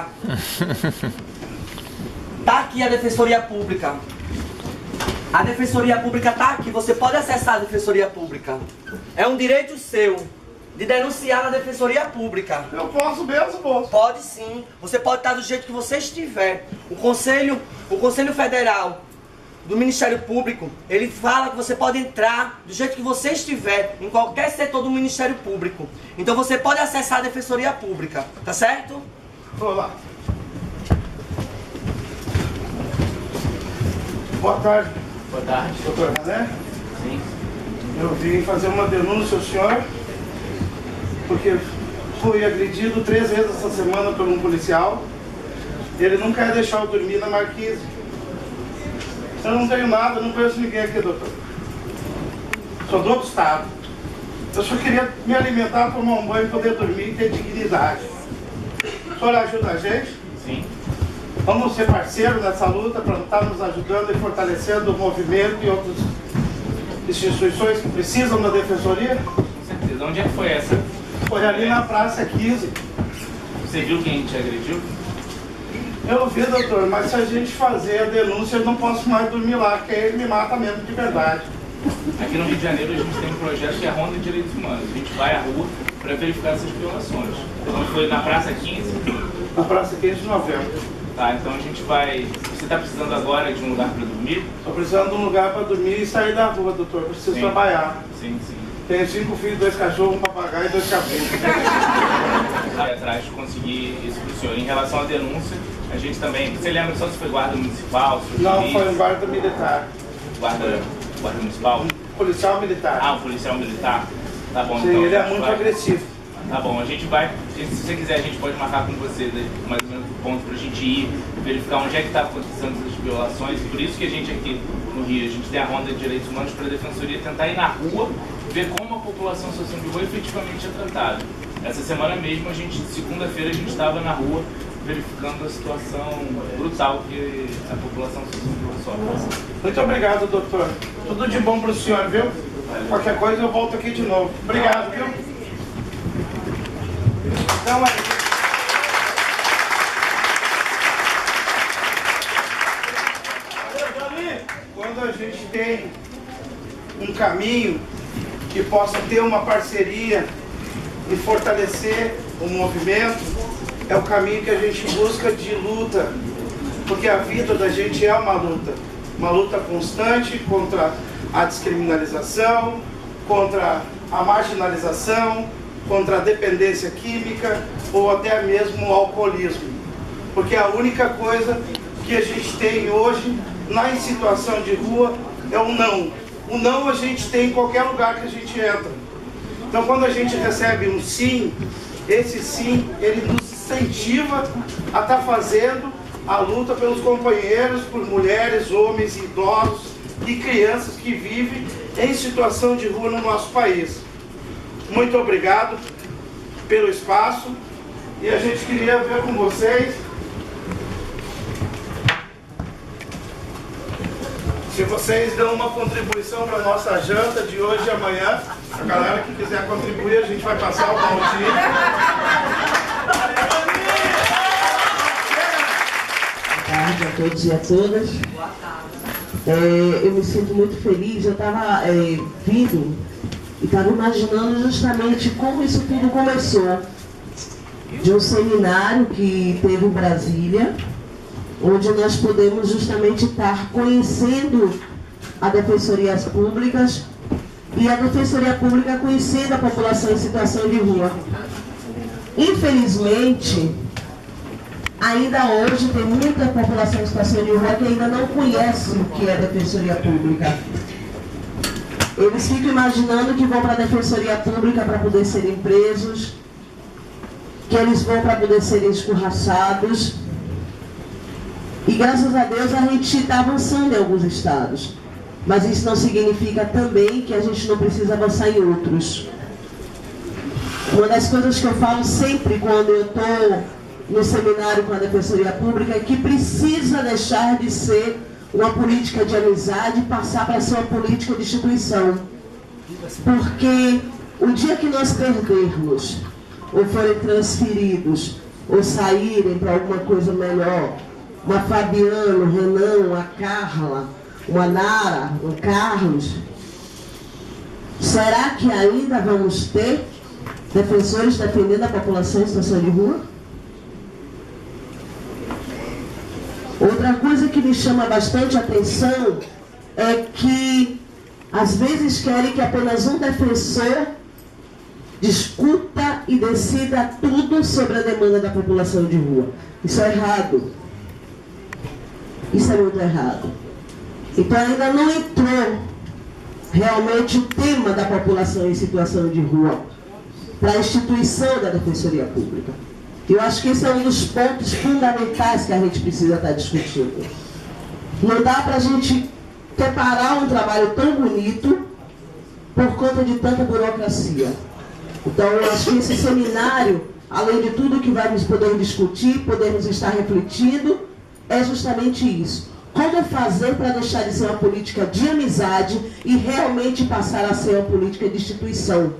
Pública. Tá aqui a Defensoria Pública. A Defensoria Pública tá aqui, você pode acessar a Defensoria Pública. É um direito seu de denunciar na Defensoria Pública. Eu posso mesmo, moço? Pode sim, você pode estar do jeito que você estiver. O Conselho Federal do Ministério Público, ele fala que você pode entrar do jeito que você estiver, em qualquer setor do Ministério Público. Então você pode acessar a Defensoria Pública, tá certo? Vou lá. Boa tarde. Boa tarde. Doutor René? Sim. Eu vim fazer uma denúncia ao senhor, porque fui agredido 3 vezes essa semana por um policial. Ele não quer deixar eu dormir na marquise. Eu não tenho nada, não conheço ninguém aqui, doutor. Sou do outro estado. Eu só queria me alimentar, tomar um banho, poder dormir e ter dignidade. O senhor ajuda a gente? Sim. Vamos ser parceiros nessa luta para estar nos ajudando e fortalecendo o movimento e outras instituições que precisam da defensoria? Com certeza. Onde é que foi essa? Foi ali na Praça 15. Você viu quem te agrediu? Eu vi, doutor, mas se a gente fazer a denúncia, eu não posso mais dormir lá, porque ele me mata mesmo de verdade. Aqui no Rio de Janeiro a gente tem um projeto que é a Ronda de Direitos Humanos. A gente vai à rua para verificar essas violações. Então foi na Praça 15? Na Praça 15 de Novembro. Tá, então a gente vai... Você está precisando agora de um lugar para dormir? Estou precisando de um lugar para dormir e sair da rua, doutor. Preciso trabalhar. Sim, sim. Tenho 5 filhos, 2 cachorros, um papagaio e 2 cabritos. Vai atrás de conseguir isso para o senhor. Em relação à denúncia, a gente também... Você lembra só se foi guarda municipal? Não, foi um guarda militar. Guarda municipal? Um policial militar. Ah, um policial militar? Tá bom, sim, então... ele é muito agressivo. Tá bom, a gente vai... Se você quiser, a gente pode marcar com você, né, mais ou menos o ponto para a gente ir, verificar onde é que está acontecendo essas violações. Por isso que a gente aqui no Rio, a gente tem a Ronda de Direitos Humanos para a Defensoria tentar ir na rua, ver como a população social de rua efetivamente é tratada. Essa semana mesmo, segunda-feira, a gente estava na rua verificando a situação brutal que a população social de rua sofre. Muito obrigado, doutor. Tudo de bom para o senhor, viu? Qualquer coisa eu volto aqui de novo. Obrigado, viu? Então, quando a gente tem um caminho que possa ter uma parceria e fortalecer o movimento, é o caminho que a gente busca de luta, porque a vida da gente é uma luta constante contra a descriminalização, contra a marginalização, contra a dependência química ou até mesmo o alcoolismo. Porque a única coisa que a gente tem hoje na situação de rua é o não. O não a gente tem em qualquer lugar que a gente entra. Então quando a gente recebe um sim, esse sim, ele nos incentiva a estar fazendo a luta pelos companheiros, por mulheres, homens, idosos e crianças que vivem em situação de rua no nosso país. Muito obrigado pelo espaço e a gente queria ver com vocês se vocês dão uma contribuição para a nossa janta de hoje e amanhã. A galera que quiser contribuir, a gente vai passar o baldinho. Boa tarde a todos e a todas. Boa tarde. Eu me sinto muito feliz. Eu estava vindo e estava imaginando justamente como isso tudo começou. De um seminário que teve em Brasília, onde nós podemos justamente estar conhecendo a Defensorias Públicas e a Defensoria Pública conhecendo a população em situação de rua. Infelizmente, ainda hoje tem muita população em situação de rua que ainda não conhece o que é a Defensoria Pública. Eles ficam imaginando que vão para a Defensoria Pública para poder serem presos, que eles vão para poder serem escorraçados. E graças a Deus a gente está avançando em alguns estados. Mas isso não significa também que a gente não precisa avançar em outros. Uma das coisas que eu falo sempre quando eu estou no seminário com a Defensoria Pública é que precisa deixar de ser uma política de amizade e passar para ser uma política de instituição. Porque o dia que nós perdermos ou forem transferidos ou saírem para alguma coisa melhor, uma Fabiana, um Renan, uma Carla, uma Nara, um Carlos, será que ainda vamos ter defensores defendendo a população em situação de rua? Outra coisa que me chama bastante atenção é que às vezes querem que apenas um defensor discuta e decida tudo sobre a demanda da população de rua. Isso é errado. Isso é muito errado. Então ainda não entrou realmente o tema da população em situação de rua para a instituição da Defensoria Pública. Eu acho que esse é um dos pontos fundamentais que a gente precisa estar discutindo. Não dá para a gente preparar um trabalho tão bonito por conta de tanta burocracia. Então, eu acho que esse seminário, além de tudo que vamos poder discutir, podemos estar refletindo, é justamente isso. Como fazer para deixar de ser uma política de amizade e realmente passar a ser uma política de instituição?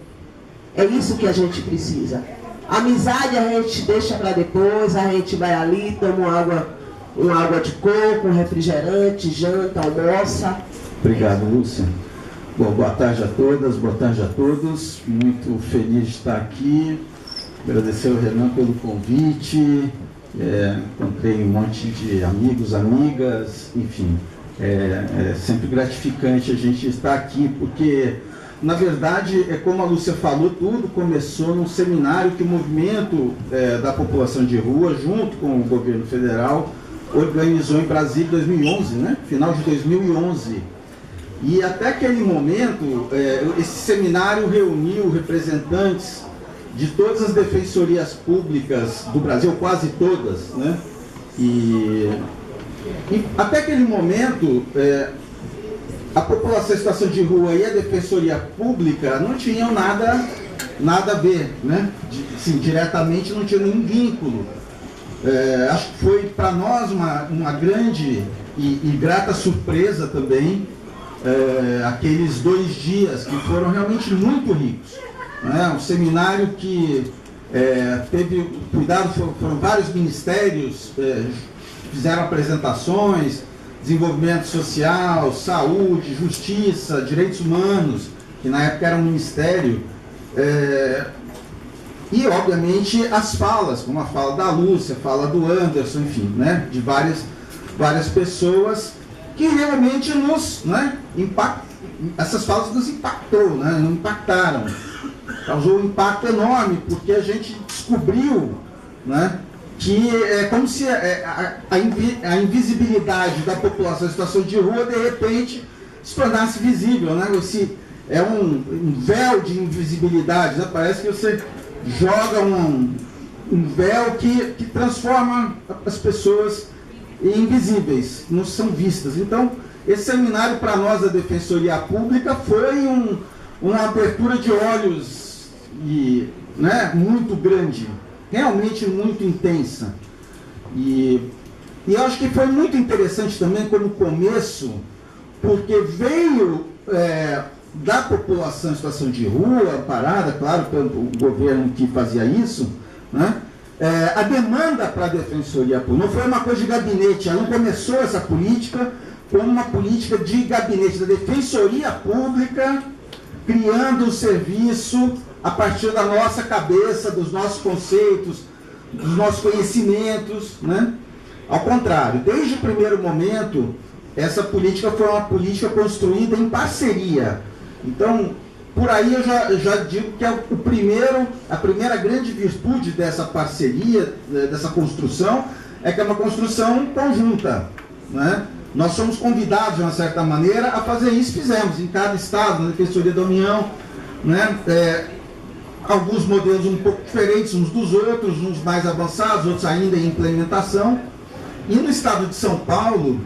É isso que a gente precisa. Amizade a gente deixa para depois, a gente vai ali, toma uma água de coco, um refrigerante, janta, almoça. Obrigado, Lúcia. Bom, boa tarde a todas, boa tarde a todos. Muito feliz de estar aqui. Agradecer ao Renan pelo convite. Encontrei um monte de amigos, amigas, enfim. É sempre gratificante a gente estar aqui, porque, na verdade, como a Lúcia falou, tudo começou num seminário que o movimento da população de rua, junto com o governo federal, organizou em Brasília em 2011, né? Final de 2011. E até aquele momento, esse seminário reuniu representantes de todas as defensorias públicas do Brasil, quase todas, né? E até aquele momento, a população em situação de rua e a defensoria pública não tinham nada a ver, né? Sim, diretamente não tinha nenhum vínculo. Acho que foi para nós uma grande e grata surpresa também, aqueles 2 dias que foram realmente muito ricos, né? Um seminário que teve cuidado, foram vários ministérios, fizeram apresentações, desenvolvimento social, saúde, justiça, direitos humanos, que na época era um ministério, e obviamente as falas, como a fala da Lúcia, a fala do Anderson, enfim, né? De várias pessoas que realmente nos, né, essas falas nos impactou, né, nos impactaram, causou um impacto enorme, porque a gente descobriu, né, que é como se a invisibilidade da população em situação de rua, de repente, se tornasse visível, né? Esse é um véu de invisibilidade, né? Parece que você joga um véu que transforma as pessoas invisíveis, não são vistas. Então, esse seminário para nós da Defensoria Pública foi uma abertura de olhos né, muito grande, realmente muito intensa. E eu acho que foi muito interessante também como começo, porque veio da população em situação de rua, parada, claro, pelo governo que fazia isso, né? A demanda para a Defensoria Pública não foi uma coisa de gabinete, ela não começou essa política como uma política de gabinete da Defensoria Pública, criando o serviço a partir da nossa cabeça, dos nossos conceitos, dos nossos conhecimentos, né? Ao contrário, desde o primeiro momento, essa política foi uma política construída em parceria. Então, por aí eu já digo que a primeira grande virtude dessa parceria, dessa construção, é que é uma construção conjunta, né? Nós somos convidados, de uma certa maneira, a fazer isso, fizemos em cada estado, na Defensoria da União, né? Alguns modelos um pouco diferentes uns dos outros, uns mais avançados, outros ainda em implementação. E no estado de São Paulo,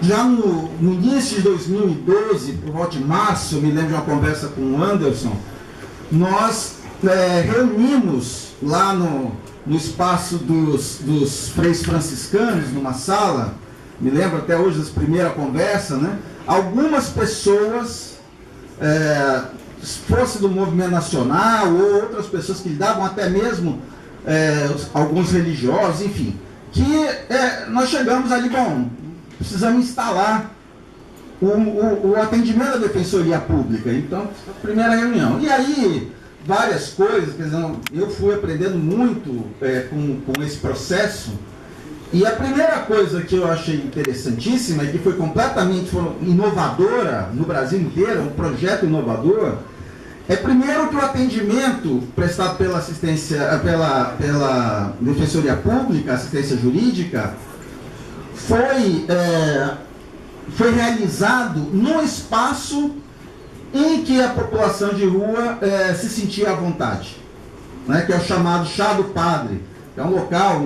já no início de 2012, por volta de março, eu me lembro de uma conversa com o Anderson, nós reunimos lá no espaço dos freis franciscanos, numa sala, me lembro até hoje dessa primeira conversa, né? Algumas pessoas fosse do movimento nacional ou outras pessoas que lidavam, até mesmo alguns religiosos, enfim, que nós chegamos ali, bom, precisamos instalar o atendimento da Defensoria Pública. Então, a primeira reunião. E aí, várias coisas, quer dizer, eu fui aprendendo muito com esse processo. E a primeira coisa que eu achei interessantíssima e que foi completamente inovadora no Brasil inteiro, um projeto inovador, primeiro que o atendimento prestado pela pela Defensoria Pública, assistência jurídica, foi realizado num espaço em que a população de rua se sentia à vontade, né, que é o chamado Chá do Padre, que é um local,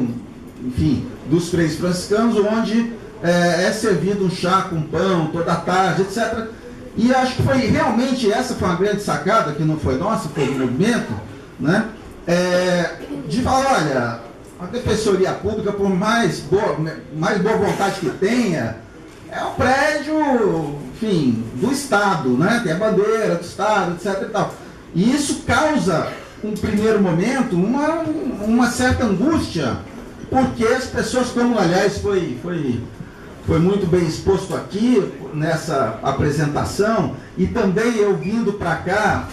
enfim, dos Freis Franciscanos, onde é servido um chá com pão toda tarde, etc. E acho que foi realmente, essa foi uma grande sacada, que não foi nossa, foi do movimento, né, de falar, olha, a Defensoria Pública, por mais boa vontade que tenha, é um prédio, enfim, do Estado, né? Tem a bandeira do Estado, etc. E tal. E isso causa, um primeiro momento, uma certa angústia, porque as pessoas, como aliás foi muito bem exposto aqui nessa apresentação, e também eu vindo para cá,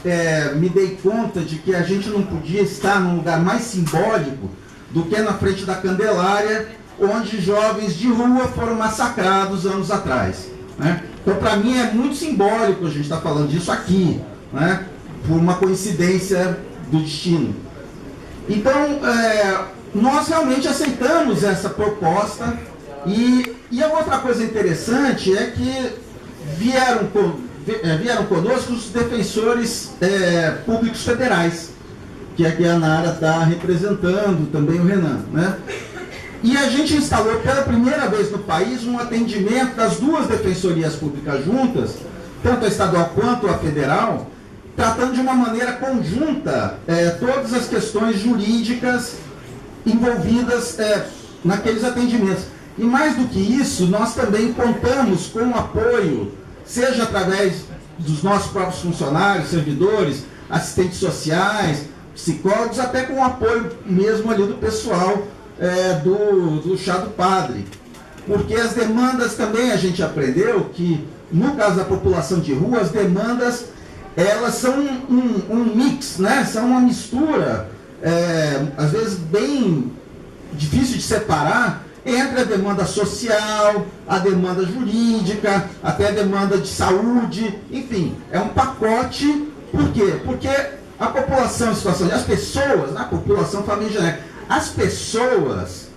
me dei conta de que a gente não podia estar num lugar mais simbólico do que na frente da Candelária, onde jovens de rua foram massacrados anos atrás, né? Então, para mim, é muito simbólico a gente estar falando disso aqui, né? Por uma coincidência do destino. Então, nós realmente aceitamos essa proposta, e a outra coisa interessante é que vieram conosco os defensores públicos federais, que aqui a Nara está representando, também o Renan, né? E a gente instalou pela primeira vez no país um atendimento das duas defensorias públicas juntas, tanto a estadual quanto a federal, tratando de uma maneira conjunta todas as questões jurídicas envolvidas naqueles atendimentos. E mais do que isso, nós também contamos com o apoio, seja através dos nossos próprios funcionários, servidores, assistentes sociais, psicólogos, até com o apoio mesmo ali do pessoal do Chá do Padre. Porque as demandas também, a gente aprendeu que, no caso da população de rua, as demandas, elas são um mix, né? São uma mistura, às vezes bem difícil de separar, entre a demanda social, a demanda jurídica, até a demanda de saúde, enfim, é um pacote. Por quê? Porque a população em situação, as pessoas, a população família genérica, as pessoas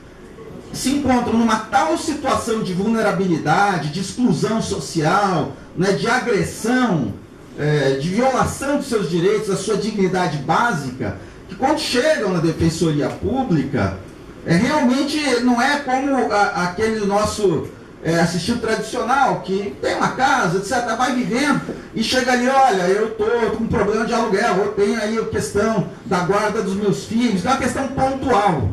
se encontram numa tal situação de vulnerabilidade, de exclusão social, né, de agressão, de violação dos seus direitos, da sua dignidade básica, que quando chegam na Defensoria Pública, realmente não é como aquele nosso assistido tradicional, que tem uma casa, etc., vai vivendo e chega ali, olha, eu estou com um problema de aluguel, eu tenho aí a questão da guarda dos meus filhos, é uma questão pontual.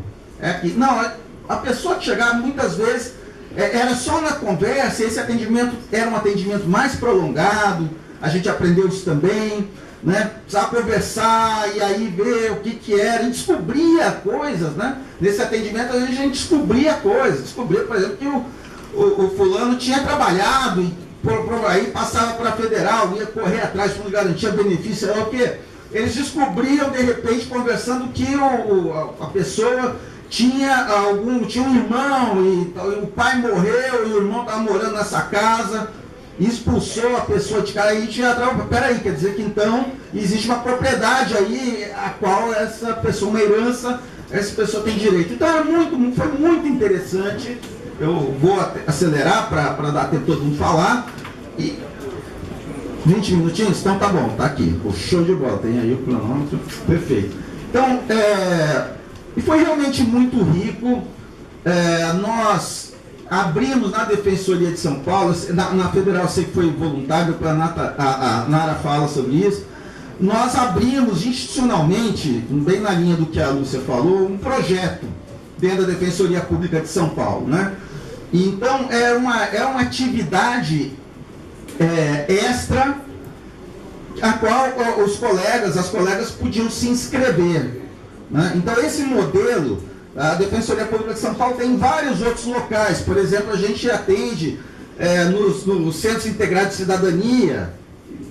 Não, a pessoa que chegava muitas vezes era só na conversa, esse atendimento era um atendimento mais prolongado, a gente aprendeu isso também, né? Precisava conversar e aí ver o que era, e descobria coisas, né? Nesse atendimento a gente descobria coisas, descobria, por exemplo, que o fulano tinha trabalhado e aí passava para a federal, ia correr atrás de fundo de garantia, benefício, o quê? Eles descobriam, de repente, conversando, que a pessoa tinha um irmão, e o pai morreu, e o irmão estava morando nessa casa, expulsou a pessoa de casa, e tinha, peraí, quer dizer que então existe uma propriedade aí, a qual essa pessoa, uma herança, essa pessoa tem direito. Então foi muito interessante. Eu vou acelerar para dar tempo todo mundo falar. E 20 minutinhos? Então tá bom, tá aqui. O show de bola, tem aí o cronômetro. Perfeito. Então, e foi realmente muito rico. Nós abrimos na Defensoria de São Paulo, na Federal eu sei que foi voluntário, a Nara fala sobre isso. Nós abrimos institucionalmente, bem na linha do que a Lúcia falou, um projeto dentro da Defensoria Pública de São Paulo, né? Então, é uma atividade extra a qual as colegas podiam se inscrever, né? Então esse modelo, a Defensoria Pública de São Paulo tem em vários outros locais. Por exemplo, a gente atende nos Centros Integrados de Cidadania,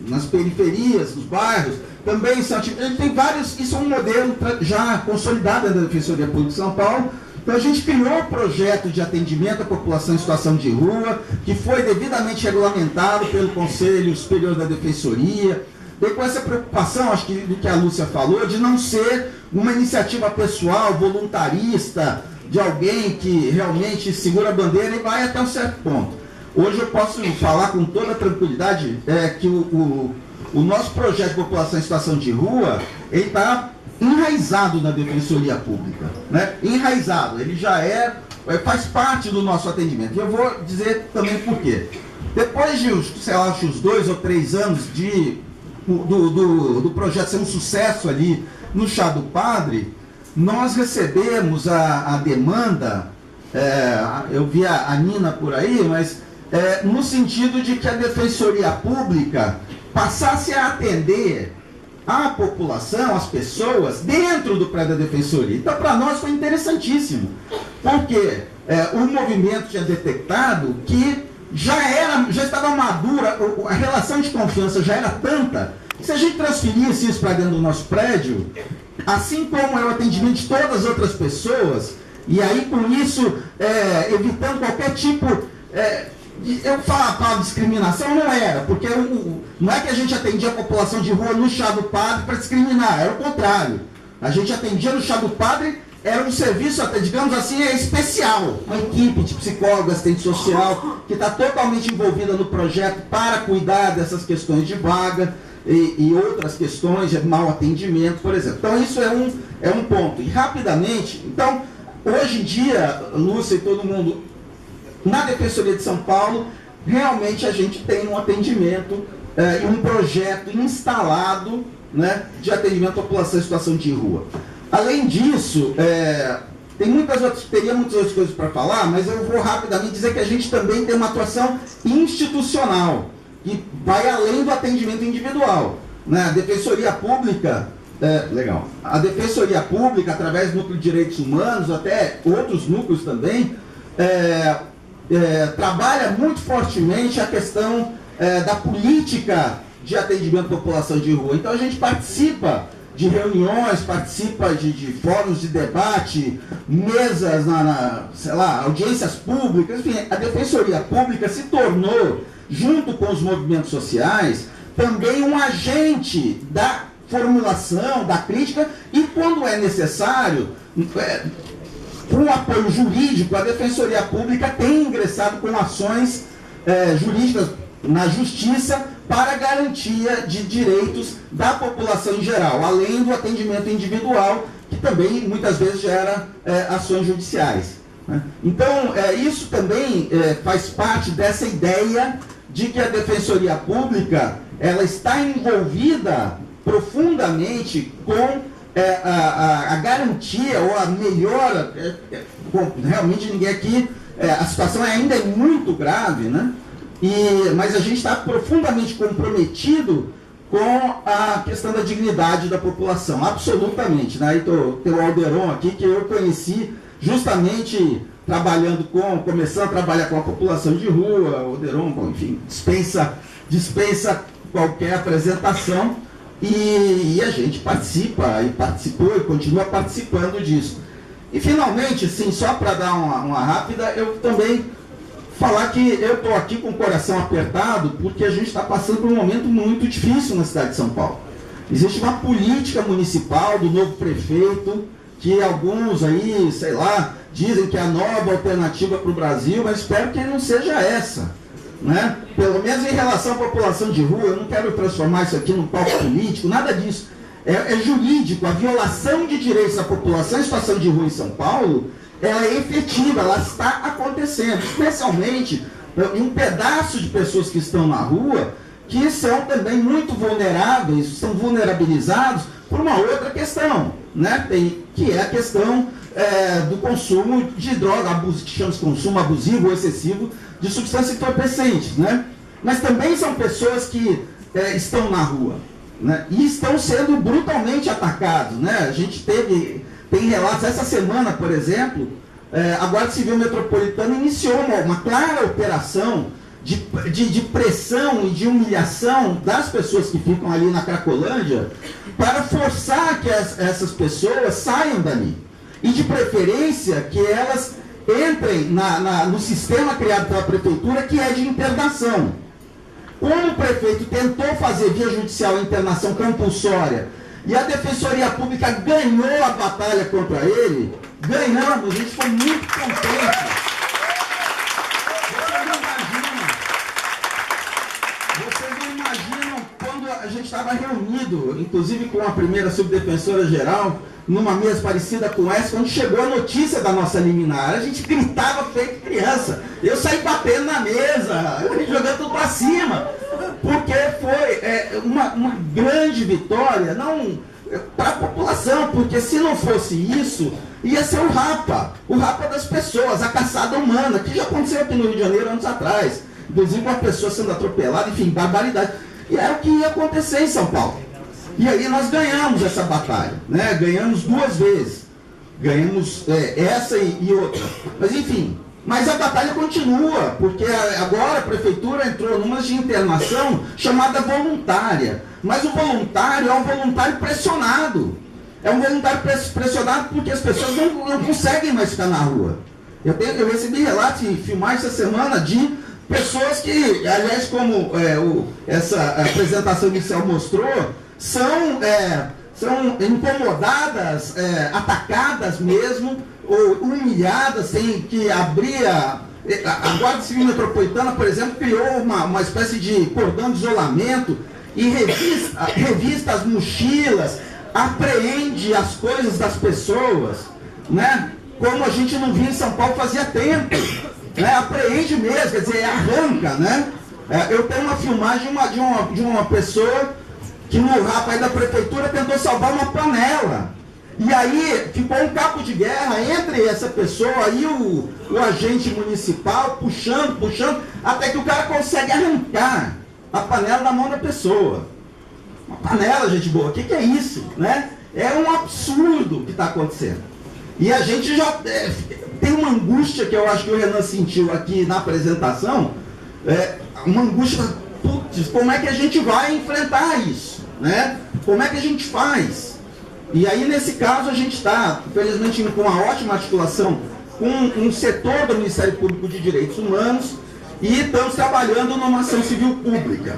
nas periferias, nos bairros, também ele tem vários, isso é um modelo já consolidado da Defensoria Pública de São Paulo. Então a gente criou um projeto de atendimento à população em situação de rua, que foi devidamente regulamentado pelo Conselho Superior da Defensoria, e com essa preocupação, acho que do que a Lúcia falou, de não ser uma iniciativa pessoal, voluntarista, de alguém que realmente segura a bandeira e vai até um certo ponto. Hoje eu posso falar com toda tranquilidade que o nosso projeto de população em situação de rua, ele está enraizado na Defensoria Pública, né? Enraizado, ele já faz parte do nosso atendimento. E eu vou dizer também por quê. Depois de, sei lá, uns 2 ou 3 anos do projeto ser um sucesso ali no Chá do Padre, nós recebemos a demanda, eu vi a Nina por aí, mas no sentido de que a Defensoria Pública passasse a atender a população, as pessoas, dentro do prédio da Defensoria. Então, para nós foi interessantíssimo, porque o movimento tinha detectado que já estava madura, a relação de confiança já era tanta, que se a gente transferisse isso para dentro do nosso prédio, assim como é o atendimento de todas as outras pessoas, e aí com isso, evitando qualquer tipo... eu falo discriminação, não era, porque não é que a gente atendia a população de rua no Chá do Padre para discriminar, era o contrário. A gente atendia no Chá do Padre, era um serviço, até, digamos assim, especial. Uma equipe de psicólogo, assistente social, que está totalmente envolvida no projeto para cuidar dessas questões de vaga e outras questões de mau atendimento, por exemplo. Então isso é um ponto. E rapidamente, então, hoje em dia, Lúcia e todo mundo... Na Defensoria de São Paulo, realmente a gente tem um atendimento e um projeto instalado, né, de atendimento à população em situação de rua. Além disso, teria muitas outras coisas para falar, mas eu vou rapidamente dizer que a gente também tem uma atuação institucional, que vai além do atendimento individual, né? A Defensoria Pública, a Defensoria Pública, através do Núcleo de Direitos Humanos, até outros núcleos também, trabalha muito fortemente a questão da política de atendimento à população de rua. Então a gente participa de reuniões, participa de fóruns de debate, mesas, sei lá, audiências públicas, enfim, a Defensoria Pública se tornou, junto com os movimentos sociais, também um agente da formulação, da crítica, e quando é necessário, com o apoio jurídico, a Defensoria Pública tem ingressado com ações jurídicas na Justiça para garantia de direitos da população em geral, além do atendimento individual, que também muitas vezes gera ações judiciais, né? Então, isso também faz parte dessa ideia de que a Defensoria Pública ela está envolvida profundamente com a garantia ou a melhora, realmente ninguém aqui, a situação ainda é muito grave, né? Mas a gente está profundamente comprometido com a questão da dignidade da população, absolutamente, né? Aí tem o Alderon aqui, que eu conheci justamente começando a trabalhar com a população de rua. O Alderon, enfim, dispensa qualquer apresentação. E a gente participa, e participou, e continua participando disso. E finalmente, assim, só para dar uma rápida, eu também falar que eu estou aqui com o coração apertado, porque a gente está passando por um momento muito difícil na cidade de São Paulo. Existe uma política municipal do novo prefeito, que alguns aí, sei lá, dizem que é a nova alternativa para o Brasil, mas espero que não seja essa, né? Pelo menos em relação à população de rua, eu não quero transformar isso aqui num palco político, nada disso. É jurídico. A violação de direitos da população em situação de rua em São Paulo, ela é efetiva, ela está acontecendo, especialmente em um pedaço de pessoas que estão na rua, que são também muito vulneráveis, são vulnerabilizados por uma outra questão, né? Que é a questão do consumo de droga, que chamamos de consumo abusivo ou excessivo de substâncias entorpecentes, né? Mas também são pessoas que estão na rua. né? E estão sendo brutalmente atacados, né? A gente tem relatos, essa semana, por exemplo, a Guarda Civil Metropolitana iniciou uma clara operação de pressão e de humilhação das pessoas que ficam ali na Cracolândia para forçar que essas pessoas saiam dali. E de preferência que elas entrem no sistema criado pela prefeitura, que é de internação. Como o prefeito tentou fazer via judicial a internação compulsória e a Defensoria Pública ganhou a batalha contra ele, ganhamos, a gente foi muito contente. Vocês não imaginam quando a gente estava reunido, inclusive com a primeira subdefensora geral, numa mesa parecida com essa, quando chegou a notícia da nossa liminar, a gente gritava feito criança. Eu saí batendo na mesa, jogando tudo para cima, porque foi uma grande vitória, não para a população, porque se não fosse isso, ia ser o rapa das pessoas, a caçada humana, que já aconteceu aqui no Rio de Janeiro anos atrás, inclusive uma pessoa sendo atropelada, enfim, barbaridade. E é o que ia acontecer em São Paulo. E aí nós ganhamos essa batalha, né? Ganhamos 2 vezes. Ganhamos essa e outra. Mas enfim, mas a batalha continua, porque agora a prefeitura entrou numa de internação chamada voluntária. Mas o voluntário é um voluntário pressionado. É um voluntário pressionado porque as pessoas não conseguem mais ficar na rua. Eu recebi relatos e filmagens essa semana de pessoas que, aliás, como essa apresentação inicial mostrou, são incomodadas, atacadas mesmo, ou humilhadas, tem que abrir a Guarda Civil Metropolitana, por exemplo, criou uma espécie de cordão de isolamento e revista as mochilas, apreende as coisas das pessoas, né? Como a gente não via em São Paulo fazia tempo, né? Apreende mesmo, quer dizer, arranca, né? Eu tenho uma filmagem de uma pessoa que no rapaz da prefeitura tentou salvar uma panela. E aí ficou um cabo de guerra entre essa pessoa e o agente municipal, puxando, até que o cara consegue arrancar a panela da mão da pessoa. Uma panela, gente boa, o que é isso? Né? É um absurdo o que está acontecendo. E a gente já tem uma angústia que eu acho que o Renan sentiu aqui na apresentação, uma angústia, putz, como é que a gente vai enfrentar isso? Né? Como é que a gente faz? E aí, nesse caso, a gente está, infelizmente, com uma ótima articulação com um setor do Ministério Público de Direitos Humanos e estamos trabalhando numa ação civil pública.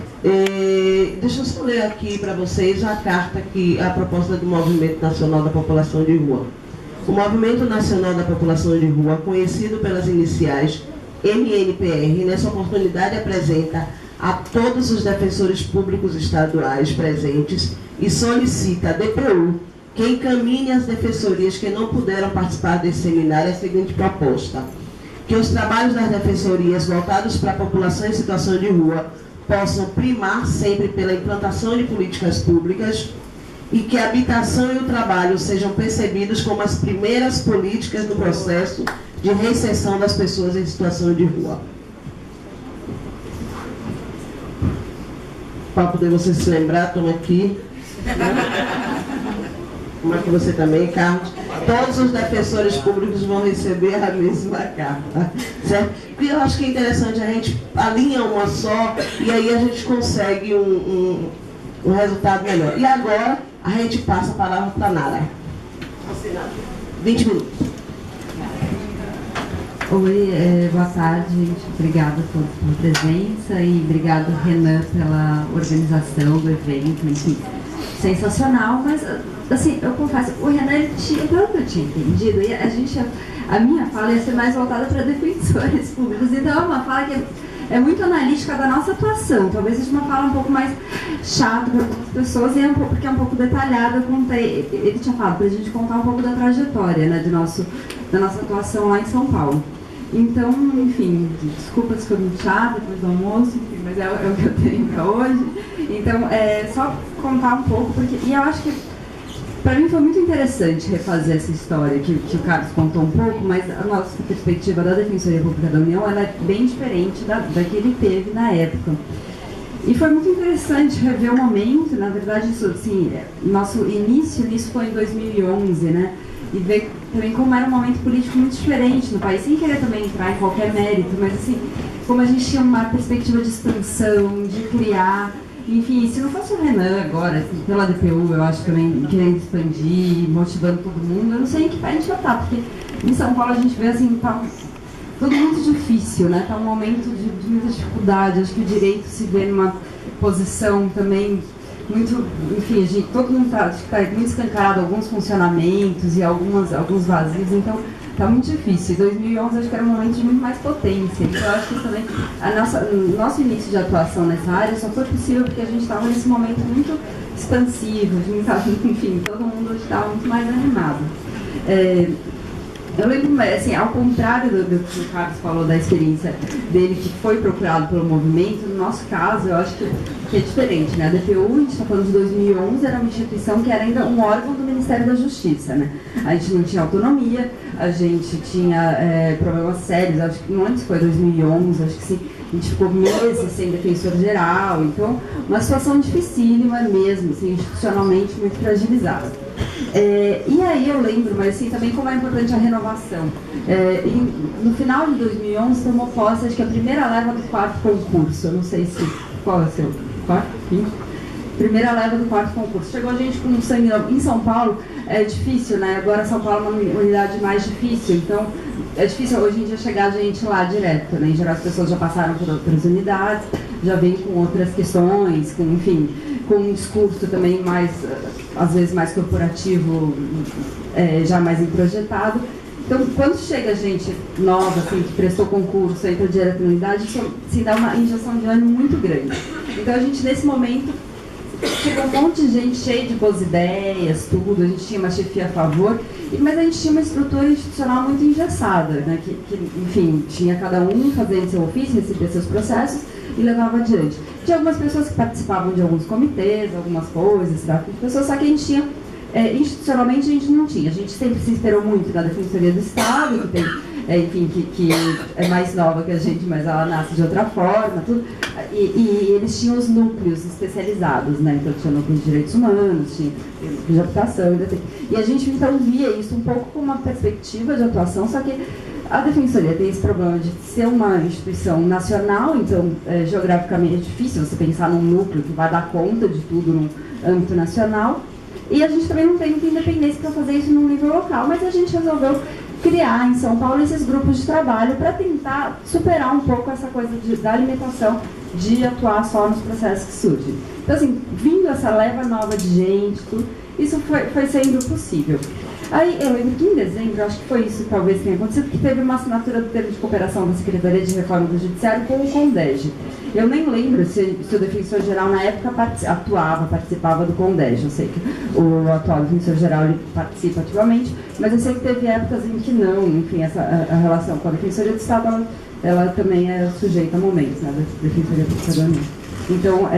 Deixa eu só ler aqui para vocês a carta, a proposta do Movimento Nacional da População de Rua. O Movimento Nacional da População de Rua, conhecido pelas iniciais MNPR, nessa oportunidade apresenta a todos os defensores públicos estaduais presentes e solicita à DPU que encaminhe às defensorias que não puderam participar desse seminário a seguinte proposta: que os trabalhos das defensorias voltados para a população em situação de rua possam primar sempre pela implantação de políticas públicas e que a habitação e o trabalho sejam percebidos como as primeiras políticas no processo de reinserção das pessoas em situação de rua. Para poder você se lembrar, toma aqui. Como é que você também, Carlos? Todos os defensores públicos vão receber a mesma carta, certo? E eu acho que é interessante, a gente alinha uma só e aí a gente consegue um resultado melhor. E agora a gente passa a palavra para a Nara. 20 minutos. Oi, boa tarde, gente. Obrigada por presença e obrigado, Renan, pela organização do evento. Enfim, sensacional, mas, assim, eu confesso, o Renan, pelo que eu tinha entendido, e a minha fala ia ser mais voltada para defensores públicos, então é uma fala que é muito analítica da nossa atuação, talvez seja uma fala um pouco mais chata para algumas pessoas, porque é um pouco detalhada. Ele tinha falado para a gente contar um pouco da trajetória, né, da nossa atuação lá em São Paulo. Então, enfim, desculpa se foi muito chato depois do almoço, enfim, mas é o que eu tenho para hoje. Então, só contar um pouco, e eu acho que para mim foi muito interessante refazer essa história que o Carlos contou um pouco, mas a nossa perspectiva da Defensoria Pública da União ela é bem diferente da que ele teve na época. E foi muito interessante rever o momento, na verdade, isso, assim, nosso início nisso foi em 2011, né? E ver também como era um momento político muito diferente no país, sem querer também entrar em qualquer mérito, mas assim, como a gente tinha uma perspectiva de expansão, de criar, enfim, se não fosse o Renan agora, assim, pela DPU, eu acho também querendo expandir, motivando todo mundo, eu não sei em que pé a gente vai estar, porque em São Paulo a gente vê assim, tá tudo muito difícil, né? Tá um momento de muita dificuldade, acho que o direito se vê numa posição também muito, enfim, todo mundo tá muito escancarado, alguns funcionamentos e alguns vazios, então tá muito difícil. Em 2011 acho que era um momento de muito mais potência, então eu acho que também o nosso início de atuação nessa área só foi possível porque a gente estava nesse momento muito expansivo, enfim, todo mundo estava muito mais animado. Eu lembro, assim, ao contrário do que o Carlos falou da experiência dele, que foi procurado pelo movimento, no nosso caso, eu acho que é diferente, né? A DPU, a gente está falando de 2011, era uma instituição que era ainda um órgão do Ministério da Justiça, né? A gente não tinha autonomia, a gente tinha problemas sérios, acho que antes foi 2011, acho que sim, a gente ficou meses sem defensor geral, então uma situação dificílima mesmo, assim, institucionalmente muito fragilizada. E aí eu lembro, mas assim, também como é importante a renovação. No final de 2011 tomou posse, acho que a primeira leva do 4º concurso, eu não sei se, qual é o seu? 4º? 5º? Primeira leva do 4º concurso. Chegou a gente com sangue em São Paulo, é difícil, né? Agora São Paulo é uma unidade mais difícil, então é difícil hoje em dia chegar a gente lá direto, né? Em geral as pessoas já passaram por outras unidades, já vêm com outras questões, enfim, com um discurso também mais, às vezes mais corporativo, já mais introjetado. Então, quando chega gente nova, assim, que prestou concurso, entra direto na unidade, isso se dá uma injeção de ânimo muito grande. Então, a gente, nesse momento, chegou um monte de gente cheia de boas ideias, tudo, a gente tinha uma chefia a favor, mas a gente tinha uma estrutura institucional muito engessada, né, que enfim, tinha cada um fazendo seu ofício, recebia seus processos e levava adiante. Tinha algumas pessoas que participavam de alguns comitês, algumas coisas, pessoas, só que a gente tinha, institucionalmente a gente não tinha, a gente sempre se esperou muito na Defensoria do Estado, que tem, enfim, que é mais nova que a gente, mas ela nasce de outra forma, tudo. E eles tinham os núcleos especializados, né? Então tinha núcleo de direitos humanos, tinha núcleo de habitação, e a gente então via isso um pouco como uma perspectiva de atuação, só que a Defensoria tem esse problema de ser uma instituição nacional, então geograficamente é difícil você pensar num núcleo que vai dar conta de tudo no âmbito nacional, e a gente também não tem muita independência para fazer isso no nível local, mas a gente resolveu criar em São Paulo esses grupos de trabalho para tentar superar um pouco essa coisa da limitação de atuar só nos processos que surgem. Então, assim, vindo essa leva nova de gente, tudo, isso foi sendo possível. Aí, eu lembro que em dezembro, acho que foi isso que talvez tenha acontecido, que teve uma assinatura do termo de cooperação da Secretaria de Reforma do Judiciário com o CONDEG. Eu nem lembro se o defensor-geral na época participava do CONDEG. Eu sei que o atual defensor-geral ele participa ativamente, mas eu sei que teve épocas em que não, enfim, a relação com a Defensoria do Estado, ela também é sujeita a momentos, né, da Defensoria do Estado. Então,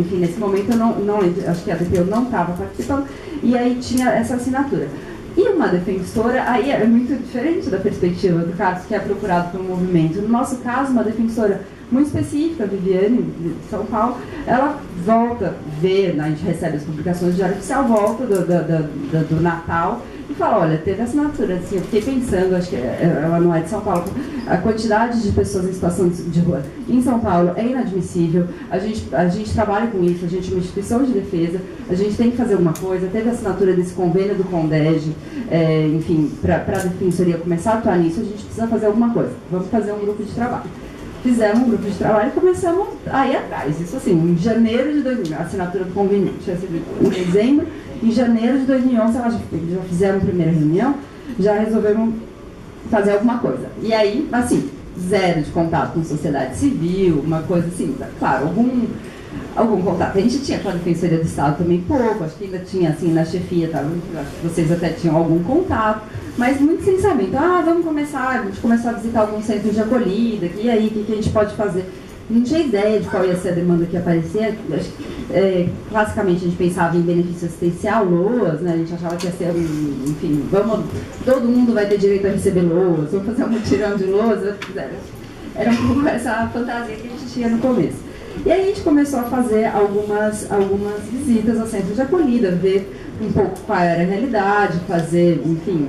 enfim, nesse momento eu não lembro, acho que a DPU não estava participando, e aí tinha essa assinatura. E uma defensora, aí é muito diferente da perspectiva do Carlos, que é procurado pelo movimento. No nosso caso, uma defensora muito específica, a Viviane, de São Paulo, ela volta, vê, a gente recebe as publicações do Diário Oficial, volta do Natal e fala, olha, teve assinatura, assim, eu fiquei pensando, acho que ela não é de São Paulo, a quantidade de pessoas em situação de rua em São Paulo é inadmissível, a gente trabalha com isso, a gente é uma instituição de defesa, a gente tem que fazer alguma coisa, teve a assinatura desse convênio do CONDEG, enfim, para a Defensoria começar a atuar nisso, a gente precisa fazer alguma coisa, vamos fazer um grupo de trabalho. Fizemos um grupo de trabalho e começamos a ir atrás. Isso assim, em janeiro de 2000, a assinatura do convênio tinha sido em dezembro, em janeiro de 2011 já fizemos a primeira reunião, já resolvemos fazer alguma coisa. E aí, assim, zero de contato com sociedade civil, uma coisa assim, claro, algum contato. A gente tinha com a Defensoria do Estado também pouco, acho que ainda tinha, assim, na chefia, tá? Acho que vocês até tinham algum contato, mas muito sem saber. Então, vamos começar, a gente começou a visitar alguns centros de acolhida, e aí, o que a gente pode fazer? Não tinha ideia de qual ia ser a demanda que ia aparecer. Classicamente, a gente pensava em benefício assistencial, LOAS, né? A gente achava que ia ser, enfim, todo mundo vai ter direito a receber LOAS, vamos fazer um mutirão de LOAS. Era um pouco essa fantasia que a gente tinha no começo. E aí a gente começou a fazer algumas visitas ao centro de acolhida, ver um pouco qual era a realidade, fazer, enfim,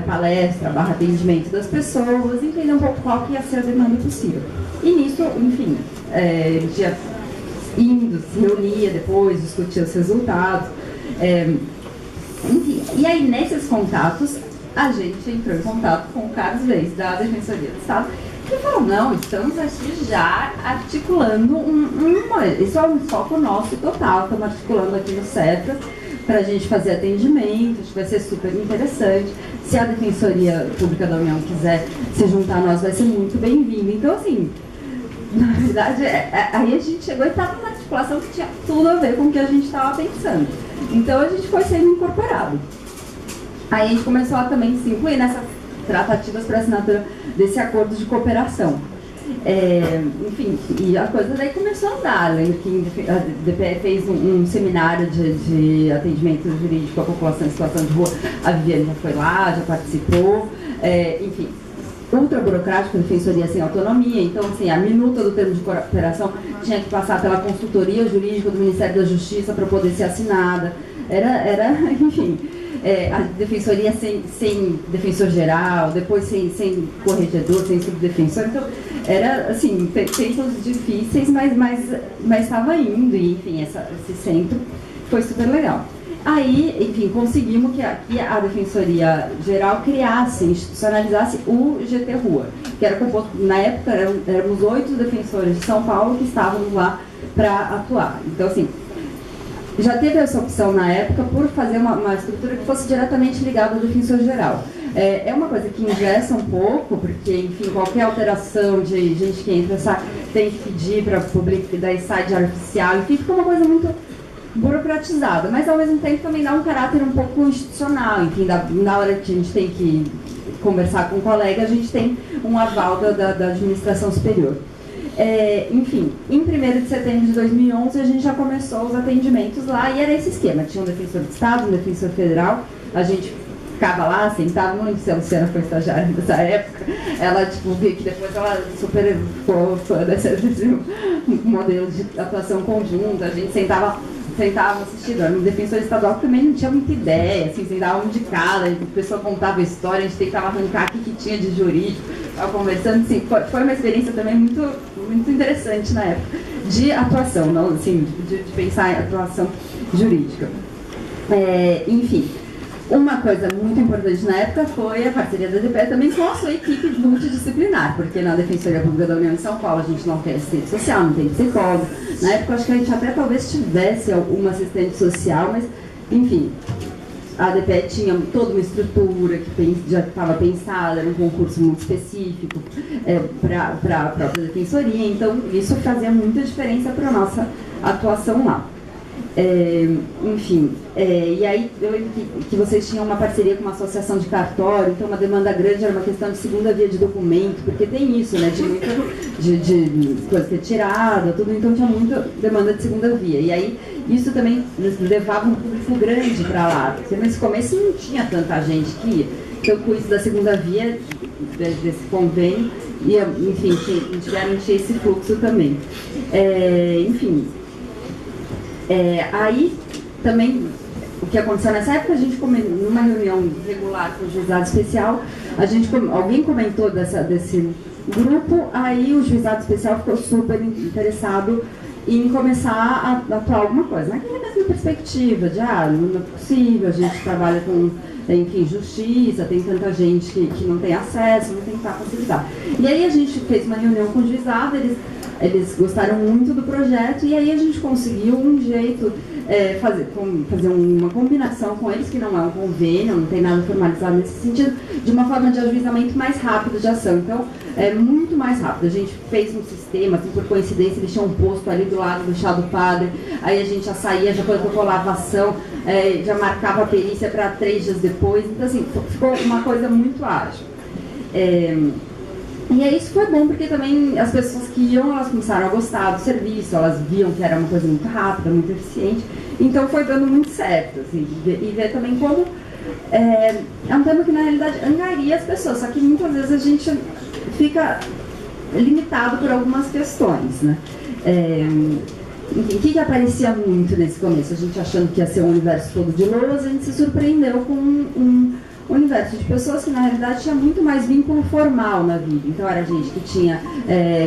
palestra, atendimento das pessoas, entender um pouco qual que ia ser a demanda possível. E nisso, enfim, já indo, se reunia depois, discutia os resultados. Enfim, e aí nesses contatos, a gente entrou em contato com o Carlos Reis, da Defensoria do Estado, que falou, não, estamos aqui já articulando isso é um foco nosso total, estamos articulando aqui no CEPRAS para a gente fazer atendimento, acho que vai ser super interessante. Se a Defensoria Pública da União quiser se juntar a nós, vai ser muito bem-vindo. Então, assim, na verdade, aí a gente chegou e estava numa articulação que tinha tudo a ver com o que a gente estava pensando. Então, a gente foi sendo incorporado. Aí a gente começou a também se incluir nessas tratativas para assinatura desse acordo de cooperação. Enfim, e a coisa daí começou a andar. Lembro que a DPE fez um seminário de atendimento jurídico à população em situação de rua. A Viviane já foi lá, já participou. Enfim, ultra burocrático, defensoria sem autonomia. Então, assim, a minuta do termo de cooperação tinha que passar pela consultoria jurídica do Ministério da Justiça para poder ser assinada. Enfim, a defensoria sem defensor geral, depois sem corregedor, sem subdefensor. Então, era, assim, tempos difíceis, mas estava indo. E, enfim, esse centro foi super legal. Aí, enfim, conseguimos que a Defensoria Geral criasse, institucionalizasse o GT Rua, que era composto, na época, éramos 8 defensores de São Paulo que estávamos lá para atuar. Então, assim, já teve essa opção na época por fazer uma estrutura que fosse diretamente ligada ao defensor geral. É uma coisa que engessa um pouco, porque, enfim, qualquer alteração de gente que entra, tem que pedir para publicar, daí sai de área oficial, enfim, fica uma coisa muito burocratizada, mas ao mesmo tempo também dá um caráter um pouco institucional, enfim, na hora que a gente tem que conversar com um colega, a gente tem um aval da administração superior. Enfim, em 1º de setembro de 2011 a gente já começou os atendimentos lá e era esse esquema, tinha um defensor de Estado, um defensor federal, a gente ficava lá, sentava, não lembro se a Luciana foi estagiária nessa época, ela viu que depois ela super ficou fã desse modelo de atuação conjunta, a gente sentava assistindo, era um defensor estadual que também não tinha muita ideia, assim, sentava um de cada, a pessoa contava a história, a gente tentava arrancar o que tinha de jurídico, estava conversando, assim, foi uma experiência também muito, muito interessante na época, de atuação, não, assim, de pensar em atuação jurídica. Enfim, uma coisa muito importante na época foi a parceria da DPE também com a sua equipe multidisciplinar, porque na Defensoria Pública da União em São Paulo a gente não tem assistente social, não tem psicólogo. Na época acho que a gente até talvez tivesse uma assistente social, mas enfim, a DPE tinha toda uma estrutura que já estava pensada, era um concurso muito específico para a própria defensoria, então isso fazia muita diferença para a nossa atuação lá. Enfim, e aí eu lembro que vocês tinham uma parceria com uma associação de cartório, então uma demanda grande era uma questão de segunda via de documento, porque tem isso, né, de coisa retirada, tudo, então tinha muita demanda de segunda via, e aí isso também levava um público grande para lá, porque nesse começo não tinha tanta gente que ia, então com isso da segunda via, desse convênio, enfim, tiveram esse fluxo também. Enfim, aí também o que aconteceu nessa época, a gente numa reunião regular com o juizado especial, alguém comentou desse grupo, aí o juizado especial ficou super interessado em começar a atuar alguma coisa, naquela mesma perspectiva de não é possível, a gente trabalha com, enfim, justiça, tem tanta gente que não tem acesso, não tem tanta facilidade. E aí a gente fez uma reunião com o juizado, eles gostaram muito do projeto e aí a gente conseguiu um jeito, fazer uma combinação com eles, que não é um convênio, não tem nada formalizado nesse sentido, de uma forma de ajuizamento mais rápido de ação. Então, é muito mais rápido. A gente fez um sistema, assim, por coincidência, eles tinham um posto ali do lado do chá do padre, aí a gente já saía, já colocou lavação, já marcava a perícia para 3 dias depois, então assim, ficou uma coisa muito ágil. E aí isso foi bom, porque também as pessoas que iam, elas começaram a gostar do serviço, elas viam que era uma coisa muito rápida, muito eficiente, então foi dando muito certo, assim, e ver também como é um tema que na realidade angaria as pessoas, só que muitas vezes a gente fica limitado por algumas questões, né? Enfim, o que aparecia muito nesse começo? A gente achando que ia ser um universo todo de lousa, a gente se surpreendeu com um universo de pessoas que na realidade tinha muito mais vínculo formal na vida. Então era gente que tinha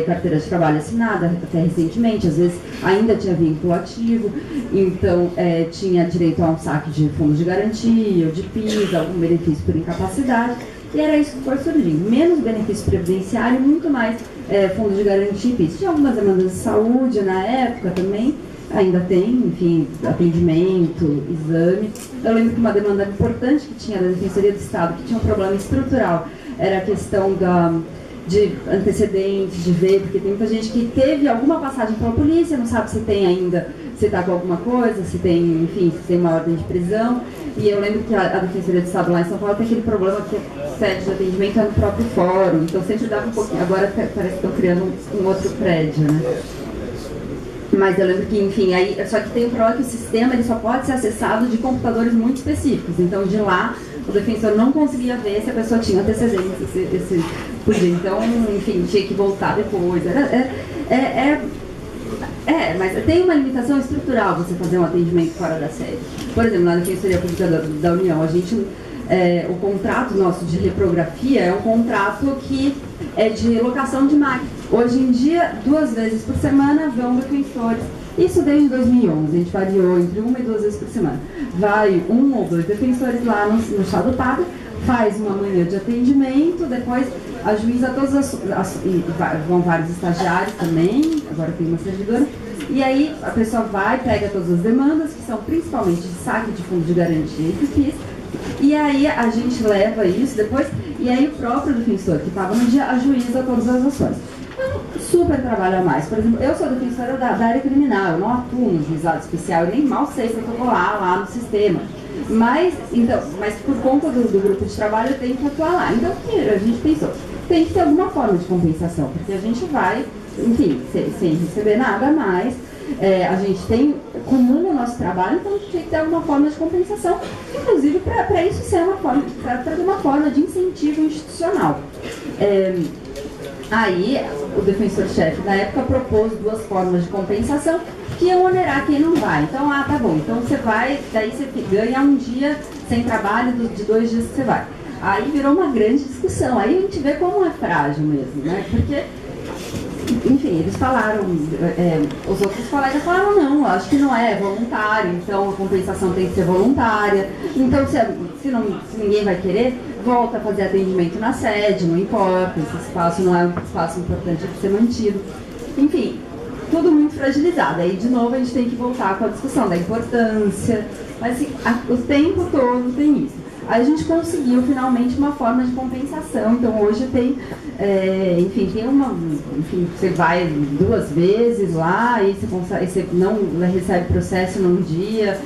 carteira de trabalho assinada até recentemente, às vezes ainda tinha vínculo ativo, então tinha direito a um saque de fundos de garantia, ou de PIS, algum benefício por incapacidade, e era isso que foi surgindo. Menos benefício previdenciário, muito mais fundos de garantia e PIS. Tinha algumas demandas de saúde na época também, ainda tem, enfim, atendimento, exame. Eu lembro que uma demanda importante que tinha da Defensoria do Estado, que tinha um problema estrutural, era a questão de antecedentes, de ver, porque tem muita gente que teve alguma passagem pela polícia, não sabe se tem ainda, se está com alguma coisa, se tem, enfim, se tem uma ordem de prisão. E eu lembro que a Defensoria do Estado lá em São Paulo tem aquele problema que a sede de atendimento é no próprio fórum, então sempre dava um pouquinho. Agora parece que estão criando um outro prédio, né? Mas eu lembro que, enfim, aí, só que tem o problema que o sistema ele só pode ser acessado de computadores muito específicos. Então, de lá, o defensor não conseguia ver se a pessoa tinha antecedentes, podia. Então, enfim, tinha que voltar depois. Mas tem uma limitação estrutural você fazer um atendimento fora da sede. Por exemplo, na Defensoria Pública da União, a gente... o contrato nosso de reprografia é um contrato que é de locação de máquina. Hoje em dia, 2 vezes por semana vão defensores. Isso desde 2011, a gente variou entre 1 e 2 vezes por semana. Vai 1 ou 2 defensores lá no Estado Pátria, faz uma manhã de atendimento, depois ajuiza todas vão vários estagiários também, agora tem uma servidora. E aí a pessoa vai, pega todas as demandas, que são principalmente de saque de fundo de garantia e PIS. E aí a gente leva isso depois, e aí o próprio defensor que estava no dia ajuiza todas as ações. É um super trabalho a mais. Por exemplo, eu sou defensora da área criminal, eu não atuo no juizado especial, eu nem mal sei protocolar lá no sistema. Mas por conta do grupo de trabalho eu tenho que atuar lá. Então a gente pensou, tem que ter alguma forma de compensação, porque a gente vai, enfim, sem receber nada a mais. A gente tem comum o nosso trabalho, então a gente tem que ter alguma forma de compensação, inclusive para isso ser para trazer uma forma de incentivo institucional. Aí o defensor-chefe da época propôs 2 formas de compensação que iam onerar quem não vai. Então, tá bom, então você vai, daí você ganha um dia sem trabalho de 2 dias que você vai. Aí virou uma grande discussão, aí a gente vê como é frágil mesmo, né? Porque enfim, eles falaram, os outros colegas falaram, não, acho que não é voluntário, então a compensação tem que ser voluntária. Então, se ninguém vai querer, volta a fazer atendimento na sede, não importa, esse espaço não é um espaço importante de ser mantido. Enfim, tudo muito fragilizado. Aí, de novo, a gente tem que voltar com a discussão da importância, mas assim, o tempo todo tem isso. Aí a gente conseguiu finalmente uma forma de compensação. Então hoje tem, você vai 2 vezes lá e você não recebe processo num dia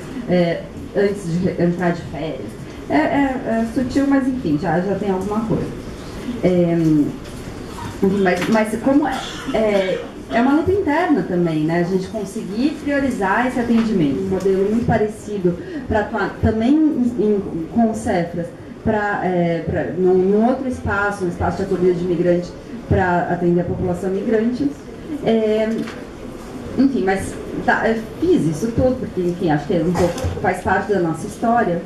antes de entrar de férias. É sutil, mas enfim, já tem alguma coisa. Mas como é uma luta interna também, né? A gente conseguir priorizar esse atendimento, um modelo muito parecido para atuar também com o Cefras, num outro espaço, um espaço de acolhida de imigrante para atender a população migrante. Enfim, mas fiz isso tudo, porque, enfim, acho que faz parte da nossa história.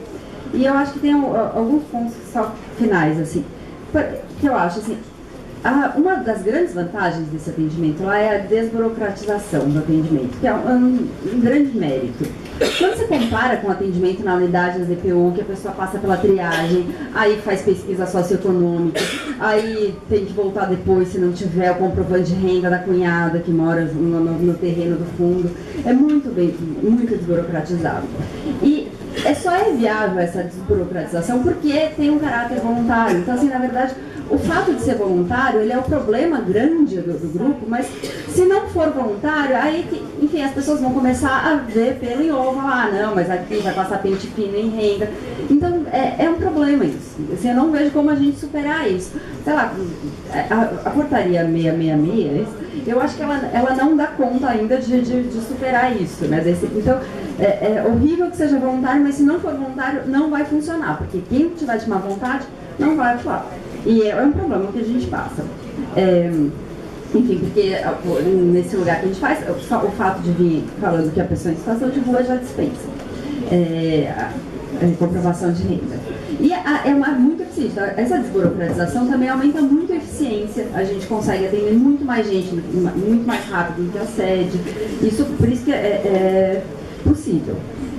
E eu acho que tem alguns pontos só finais, assim, que eu acho, assim, uma das grandes vantagens desse atendimento lá é a desburocratização do atendimento, que é um grande mérito. Quando você compara com o atendimento na unidade da DPU, que a pessoa passa pela triagem, aí faz pesquisa socioeconômica, aí tem que voltar depois se não tiver o comprovante de renda da cunhada que mora no terreno do fundo, é muito desburocratizado. E só é viável essa desburocratização porque tem um caráter voluntário. Então, assim, na verdade, o fato de ser voluntário, ele é o problema grande do grupo, mas se não for voluntário, aí, enfim, as pessoas vão começar a ver pelo em ovo, não, mas aqui vai passar pente fino em renda. Então, é um problema isso. Assim, eu não vejo como a gente superar isso. Sei lá, a portaria 666, eu acho que ela não dá conta ainda de superar isso, né? Então, é horrível que seja voluntário, mas se não for voluntário, não vai funcionar, porque quem tiver de má vontade não vai atuar. E é um problema que a gente passa. Enfim, porque nesse lugar que a gente faz, só o fato de vir falando que a pessoa em situação de rua já dispensa a comprovação de renda. E é muito eficiente. Essa desburocratização também aumenta muito a eficiência. A gente consegue atender muito mais gente, muito mais rápido do que a sede. Por isso que é possível.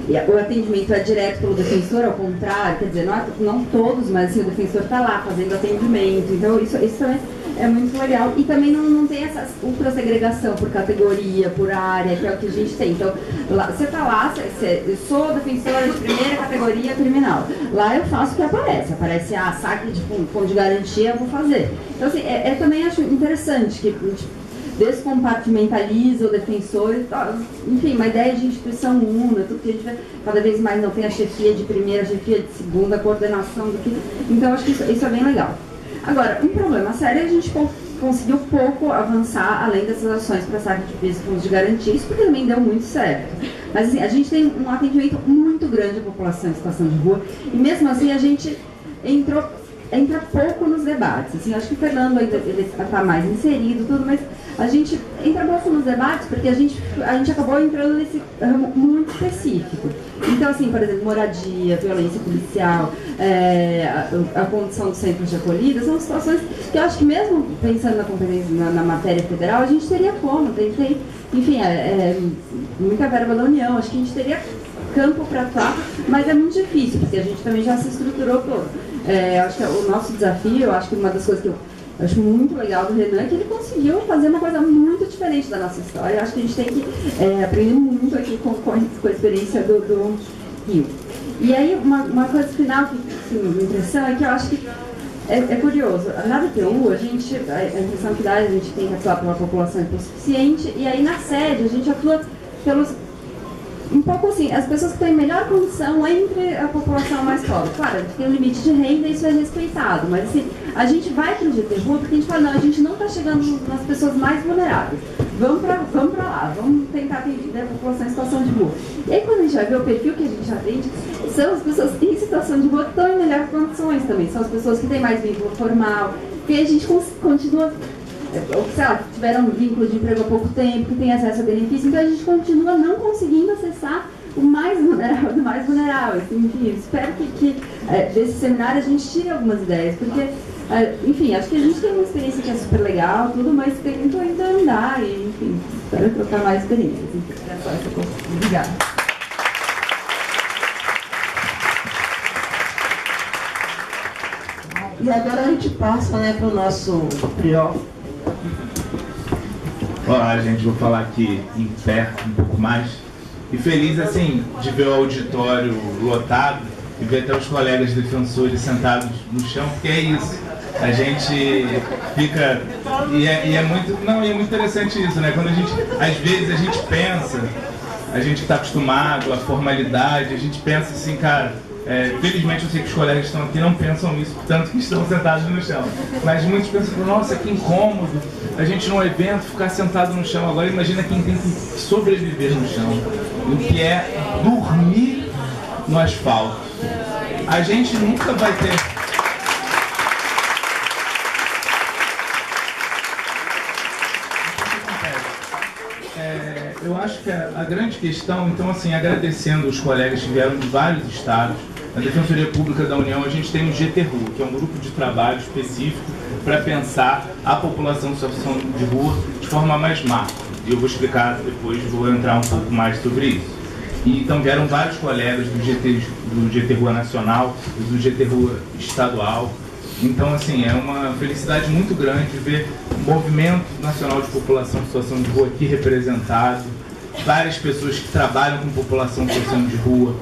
E o atendimento é direto pelo defensor, ao contrário, quer dizer, não todos, mas assim, o defensor está lá fazendo atendimento. Então isso também é muito legal. E também não tem essa ultra-segregação por categoria, por área, que é o que a gente tem. Então, você está lá, eu sou defensora de primeira categoria criminal. Lá eu faço o que aparece saque de fundo de garantia, eu vou fazer. Então, assim, também acho interessante que descompartimentaliza o defensor, enfim, uma ideia de instituição una, tudo que a gente vê, cada vez mais não tem a chefia de primeira, a chefia de segunda, a coordenação do que... Então, acho que isso é bem legal. Agora, um problema sério é a gente conseguiu pouco avançar além dessas ações para saque de fundos de garantia, isso porque também deu muito certo. Mas, assim, a gente tem um atendimento muito grande à população em situação de rua, e mesmo assim a gente entra pouco nos debates. Assim, acho que o Fernando ainda está mais inserido, tudo, mas a gente entra pouco nos debates porque a gente acabou entrando nesse ramo muito específico. Então, assim, por exemplo, moradia, violência policial, a condição dos centros de acolhida, são situações que eu acho que mesmo pensando na competência, na matéria federal, a gente teria como, enfim, muita verba da União, acho que a gente teria campo para atuar, mas é muito difícil, porque a gente também já se estruturou todo. Acho que o nosso desafio, eu acho que uma das coisas que eu acho muito legal do Renan é que ele conseguiu fazer uma coisa muito diferente da nossa história. Eu acho que a gente tem que aprender muito aqui com a experiência do Rio. E aí, uma coisa final que me impressão é que eu acho que é curioso. Na DPU, a impressão que dá, a gente tem que atuar pela população hipossuficiente, e aí na sede a gente atua pelos... Um pouco assim, as pessoas que têm melhor condição entre a população mais pobre. Claro, a gente tem um limite de renda e isso é respeitado, mas assim, a gente vai para o GT-Rua porque a gente fala, não, a gente não está chegando nas pessoas mais vulneráveis. Vamos para lá, vamos tentar atender a população em situação de rua. E aí quando a gente vai ver o perfil que a gente atende, são as pessoas que em situação de rua que estão em melhores condições também. São as pessoas que têm mais vínculo formal, que a gente continua... ou sei lá, que tiveram um vínculo de emprego há pouco tempo, que tem acesso a benefício, então a gente continua não conseguindo acessar o mais vulnerável do mais vulnerável. Enfim, espero que desse seminário a gente tire algumas ideias, porque, enfim, acho que a gente tem uma experiência que é super legal, tudo, mas tem muito ainda a andar, e, enfim, espero trocar mais experiências. É só essa coisa. Obrigada. E agora a gente passa para o nosso prior. Olá, gente, vou falar aqui em pé um pouco mais. E feliz, assim, de ver o auditório lotado e ver até os colegas defensores sentados no chão, porque é isso. A gente fica... E é muito interessante isso, né? Quando às vezes a gente pensa, a gente que está acostumado à formalidade, a gente pensa assim, cara... felizmente eu sei que os colegas que estão aqui não pensam isso, tanto que estão sentados no chão. Mas muitos pensam, nossa, que incômodo a gente num evento ficar sentado no chão. Agora imagina quem tem que sobreviver no chão, o que é dormir no asfalto. A gente nunca vai ter... Eu acho que a grande questão, então assim, agradecendo os colegas que vieram de vários estados, na Defensoria Pública da União a gente tem o GT-Rua, que é um grupo de trabalho específico para pensar a população em situação de rua de forma mais macro. E eu vou explicar depois, vou entrar um pouco mais sobre isso. E, então vieram vários colegas do GT-Rua Nacional e do GT-Rua Estadual. Então, assim, é uma felicidade muito grande ver o Movimento Nacional de População em Situação de Rua aqui representado, várias pessoas que trabalham com população em situação de rua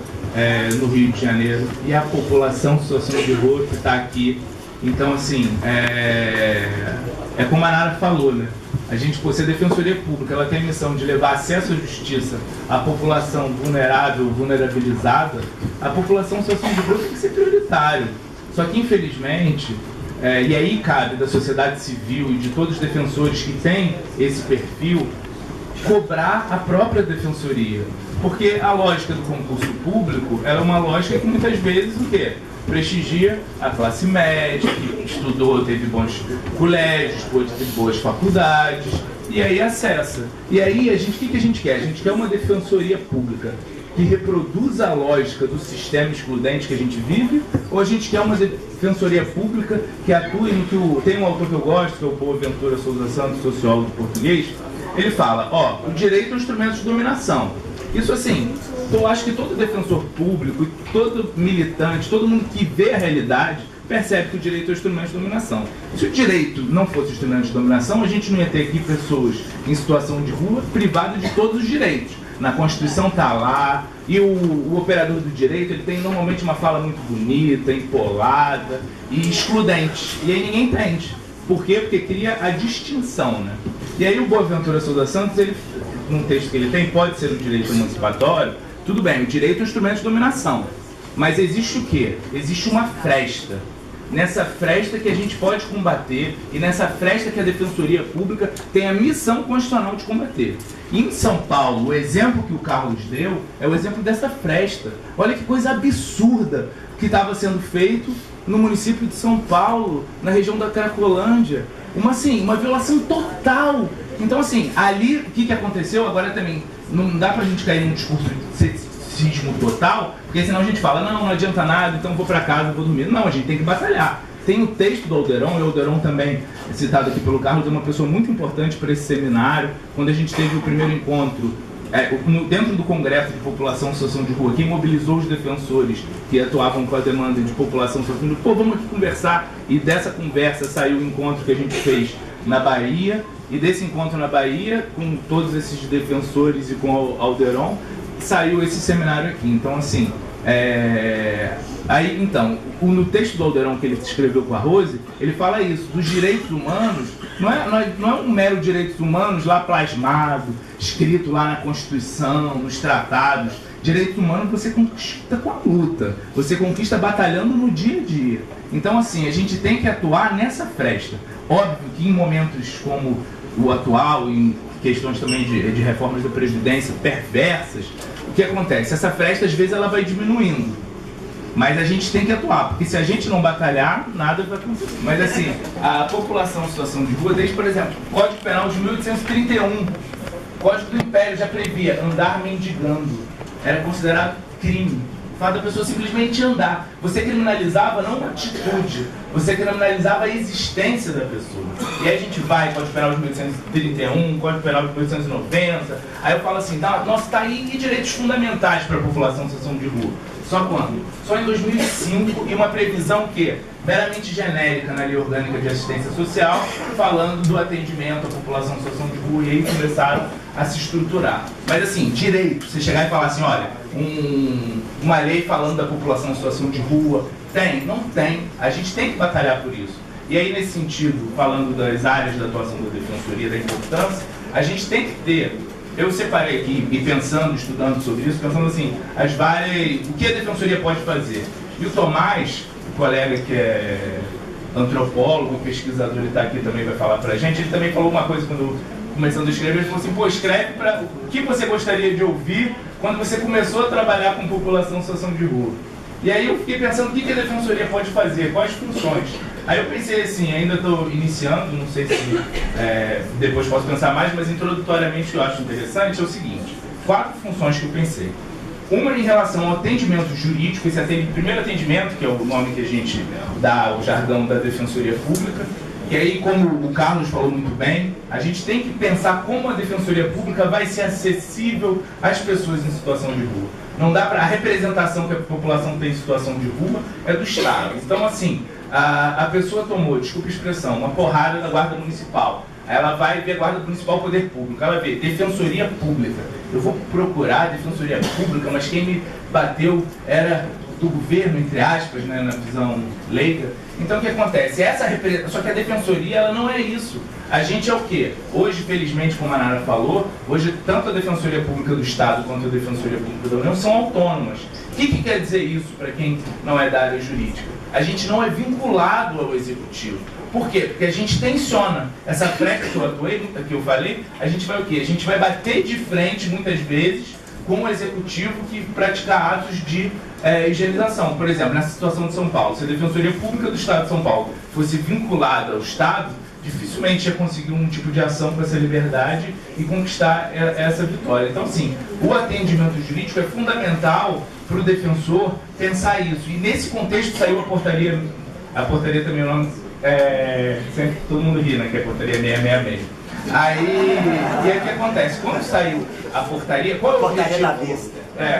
no Rio de Janeiro, e a população em situação de rua que está aqui. Então, assim, como a Nara falou, né? A gente, por ser Defensoria Pública, ela tem a missão de levar acesso à justiça à população vulnerável, vulnerabilizada. A população em situação de rua tem que ser prioritário. Só que, infelizmente, e aí cabe da sociedade civil e de todos os defensores que têm esse perfil, cobrar a própria defensoria. Porque a lógica do concurso público ela é uma lógica que muitas vezes o quê? Prestigia a classe média, que estudou, teve bons colégios, teve boas faculdades, e aí acessa. E aí, o que a gente quer? A gente quer uma defensoria pública que reproduza a lógica do sistema excludente que a gente vive, ou a gente quer uma defensoria pública que atue no que tem um autor que eu gosto, que é o Boaventura Souza Santos, sociólogo português, ele fala, o direito é um instrumento de dominação. Isso assim, eu acho que todo defensor público, todo militante, todo mundo que vê a realidade, percebe que o direito é um instrumento de dominação. Se o direito não fosse instrumento de dominação, a gente não ia ter aqui pessoas em situação de rua privadas de todos os direitos. Na Constituição está lá, e o operador do direito ele tem normalmente uma fala muito bonita, empolada e excludente. E aí ninguém entende. Por quê? Porque cria a distinção, né? E aí o Boaventura Souza Santos, ele, num texto que ele tem, pode ser o direito emancipatório, tudo bem, o direito é um instrumento de dominação. Mas existe o quê? Existe uma fresta. Nessa fresta que a gente pode combater e nessa fresta que a Defensoria Pública tem a missão constitucional de combater. E em São Paulo, o exemplo que o Carlos deu é o exemplo dessa fresta. Olha que coisa absurda que estava sendo feito no município de São Paulo, na região da Cracolândia. Uma violação total. Então, assim, ali, o que aconteceu? Agora também, não dá pra gente cair num discurso de sexismo total, porque senão a gente fala, não adianta nada, então vou pra casa, vou dormir. Não, a gente tem que batalhar. Tem o texto do Alderon, e o Alderon também, citado aqui pelo Carlos, é uma pessoa muito importante para esse seminário. Quando a gente teve o primeiro encontro, dentro do Congresso de População e Situação de Rua, quem mobilizou os defensores que atuavam com a demanda de população e situação de rua, vamos aqui conversar, e dessa conversa saiu o encontro que a gente fez na Bahia, e desse encontro na Bahia, com todos esses defensores e com o Alderon, saiu esse seminário aqui. Então, assim, aí, então, no texto do Alderon que ele escreveu com a Rose, ele fala isso, dos direitos humanos, não é um mero direitos humanos lá plasmado, escrito lá na Constituição, nos tratados. Direitos humanos você conquista com a luta, você conquista batalhando no dia a dia. Então, assim, a gente tem que atuar nessa fresta. Óbvio que em momentos como o atual, em questões também de reformas da Previdência perversas, o que acontece? Essa fresta, às vezes, ela vai diminuindo. Mas a gente tem que atuar, porque se a gente não batalhar, nada vai acontecer. Mas assim, a população em situação de rua, desde, por exemplo, o Código Penal de 1831, o Código do Império já previa andar mendigando. Era considerado crime. O fato da pessoa simplesmente andar. Você criminalizava não uma atitude, você criminalizava a existência da pessoa. E aí a gente vai, Código Penal de 1831, Código Penal de 1890, aí eu falo assim, nossa, tá aí e direitos fundamentais para a população em situação de rua. Só quando? Só em 2005, e uma previsão que meramente genérica na Lei Orgânica de Assistência Social, falando do atendimento à população em situação de rua, e aí começaram a se estruturar. Mas assim, direito, você chegar e falar assim, olha, uma lei falando da população em situação de rua, tem? Não tem. A gente tem que batalhar por isso. E aí, nesse sentido, falando das áreas da atuação da Defensoria, da importância, a gente tem que ter. Eu separei aqui, e pensando, estudando sobre isso, pensando assim, o que a Defensoria pode fazer. E o Tomás, o colega que é antropólogo, pesquisador, ele está aqui também, vai falar pra gente, ele também falou uma coisa quando começando a escrever, ele falou assim, escreve para o que você gostaria de ouvir quando você começou a trabalhar com população em situação de rua. E aí eu fiquei pensando o que a Defensoria pode fazer, quais funções. Aí eu pensei assim, ainda estou iniciando, não sei se depois posso pensar mais, mas introdutoriamente o que eu acho interessante é o seguinte, 4 funções que eu pensei. Uma em relação ao atendimento jurídico, esse primeiro atendimento, que é o nome que a gente dá, o jargão da Defensoria Pública, e aí, como o Carlos falou muito bem, a gente tem que pensar como a Defensoria Pública vai ser acessível às pessoas em situação de rua. Não dá para a representação que a população tem em situação de rua é do Estado. Então, assim, a pessoa tomou, desculpa a expressão, uma porrada da Guarda Municipal. Aí ela vai ver a Guarda Municipal Poder Público, ela vê Defensoria Pública. Eu vou procurar a Defensoria Pública, mas quem me bateu era do governo, entre aspas, né, na visão leiga. Então o que acontece? Só que a Defensoria ela não é isso. A gente é o quê? Hoje, felizmente, como a Nara falou, hoje tanto a Defensoria Pública do Estado quanto a Defensoria Pública da União são autônomas. O que quer dizer isso para quem não é da área jurídica? A gente não é vinculado ao Executivo. Por quê? Porque a gente tensiona essa freca que eu falei, a gente vai o quê? A gente vai bater de frente, muitas vezes, com o executivo que pratica atos de higienização. Por exemplo, nessa situação de São Paulo, se a Defensoria Pública do Estado de São Paulo fosse vinculada ao Estado, dificilmente ia conseguir um tipo de ação com essa liberdade e conquistar essa vitória. Então, sim, o atendimento jurídico é fundamental para o defensor pensar isso. E nesse contexto saiu a portaria também, o nome, sempre todo mundo ri, né, que é a portaria 666 mesmo. E aí o que acontece? Quando saiu a portaria, qual é o objetivo?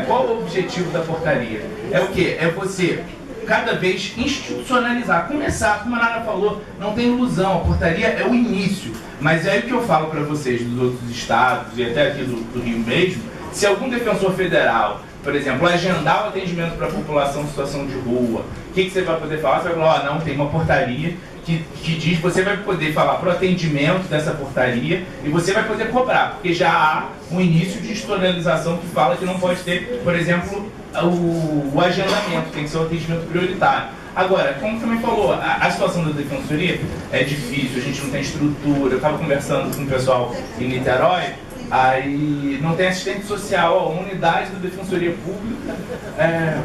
Qual o objetivo da portaria? É o quê? É você cada vez institucionalizar, começar, como a Nara falou, não tem ilusão, a portaria é o início, mas é o que eu falo para vocês dos outros estados e até aqui do Rio mesmo, se algum defensor federal, por exemplo, agendar o atendimento para a população em situação de rua, o que você vai poder falar? Você vai falar, não, tem uma portaria que diz, você vai poder falar para o atendimento dessa portaria e você vai poder cobrar, porque já há um início de institucionalização que fala que não pode ter, por exemplo, o agendamento, tem que ser o atendimento prioritário. Agora, como também falou, a situação da defensoria é difícil, a gente não tem estrutura. Eu estava conversando com o pessoal em Niterói, aí não tem assistente social, a unidade da Defensoria Pública.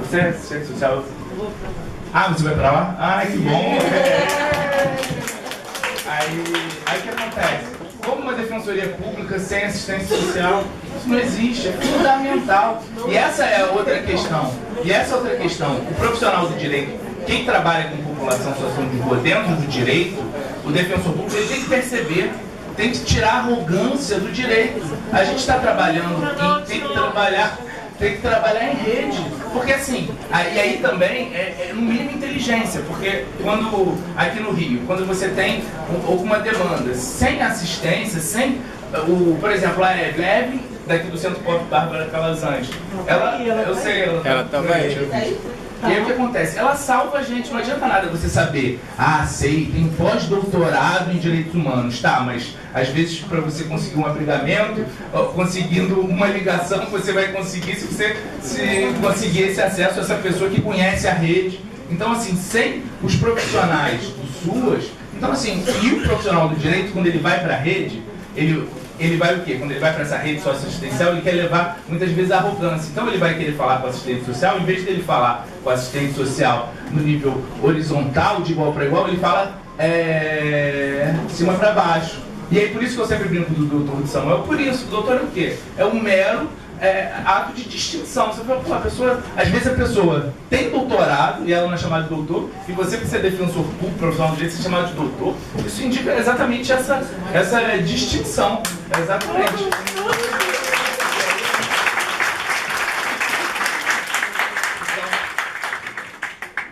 Você é assistente social? Ah, você vai para lá? Ah, que bom! Aí o que acontece? Como uma defensoria pública sem assistência social, isso não existe, é fundamental. E essa é outra questão. O profissional do direito, quem trabalha com população em situação de rua dentro do direito, o defensor público, ele tem que perceber, tem que tirar a arrogância do direito. A gente está trabalhando e tem que trabalhar em rede. Porque assim, e aí também é no mínimo inteligência, porque quando, aqui no Rio, quando você tem alguma demanda sem assistência, por exemplo, a Evelyn, daqui do Centro Pop Bárbara Calazans, ela também. E aí o que acontece? Ela salva a gente, não adianta nada você saber, tem pós-doutorado em direitos humanos, tá, mas às vezes para você conseguir um abrigamento, conseguindo uma ligação, você vai conseguir se você conseguir esse acesso a essa pessoa que conhece a rede. Então assim, sem os profissionais do SUAS, então assim, e o profissional do direito, quando ele vai para a rede, ele vai o quê? Quando ele vai para essa rede socioassistencial, ele quer levar, muitas vezes, a arrogância. Então ele vai querer falar com o assistente social, em vez dele falar com o assistente social no nível horizontal, de igual para igual, ele fala de cima para baixo. E aí por isso que eu sempre brinco do doutor de Samuel, por isso, o doutor é o quê? É um mero ato de distinção. Você fala, às vezes a pessoa tem doutorado e ela não é chamada de doutor, e você, que você é defensor público, profissional de direito, você é chamado de doutor. Isso indica exatamente essa distinção. Exatamente.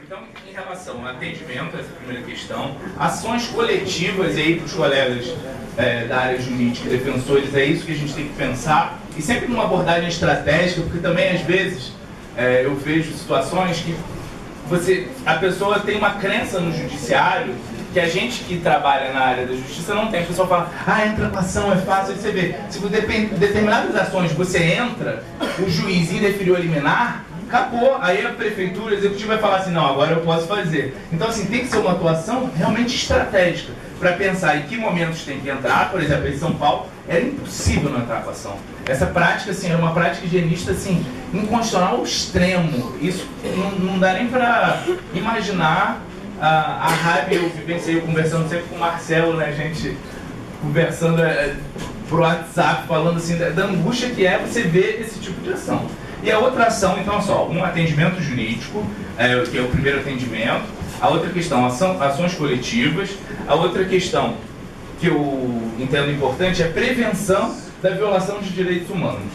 Então, em relação ao atendimento, essa primeira questão, ações coletivas, e aí para os colegas da área jurídica, defensores, é isso que a gente tem que pensar, e sempre numa abordagem estratégica, porque também às vezes eu vejo situações que a pessoa tem uma crença no judiciário que a gente que trabalha na área da justiça não tem. A pessoa fala, entra com ação, é fácil. Aí você vê, se por determinadas ações você entra, o juiz indeferiu a liminar, acabou. Aí a prefeitura, o executivo vai falar assim, não, agora eu posso fazer. Então assim, tem que ser uma atuação realmente estratégica, para pensar em que momentos tem que entrar. Por exemplo, em São Paulo, era impossível não entrar com ação. Essa prática, assim, era uma prática higienista, assim, inconstitucional ao extremo. Isso não dá nem para imaginar a raiva. Eu vivenciei conversando sempre com o Marcelo, né, a gente conversando pro WhatsApp, falando assim, da angústia que é você ver esse tipo de ação. E a outra ação, então, um atendimento jurídico, que é o primeiro atendimento. A outra questão, ações coletivas. A outra questão que eu entendo importante é a prevenção da violação de direitos humanos.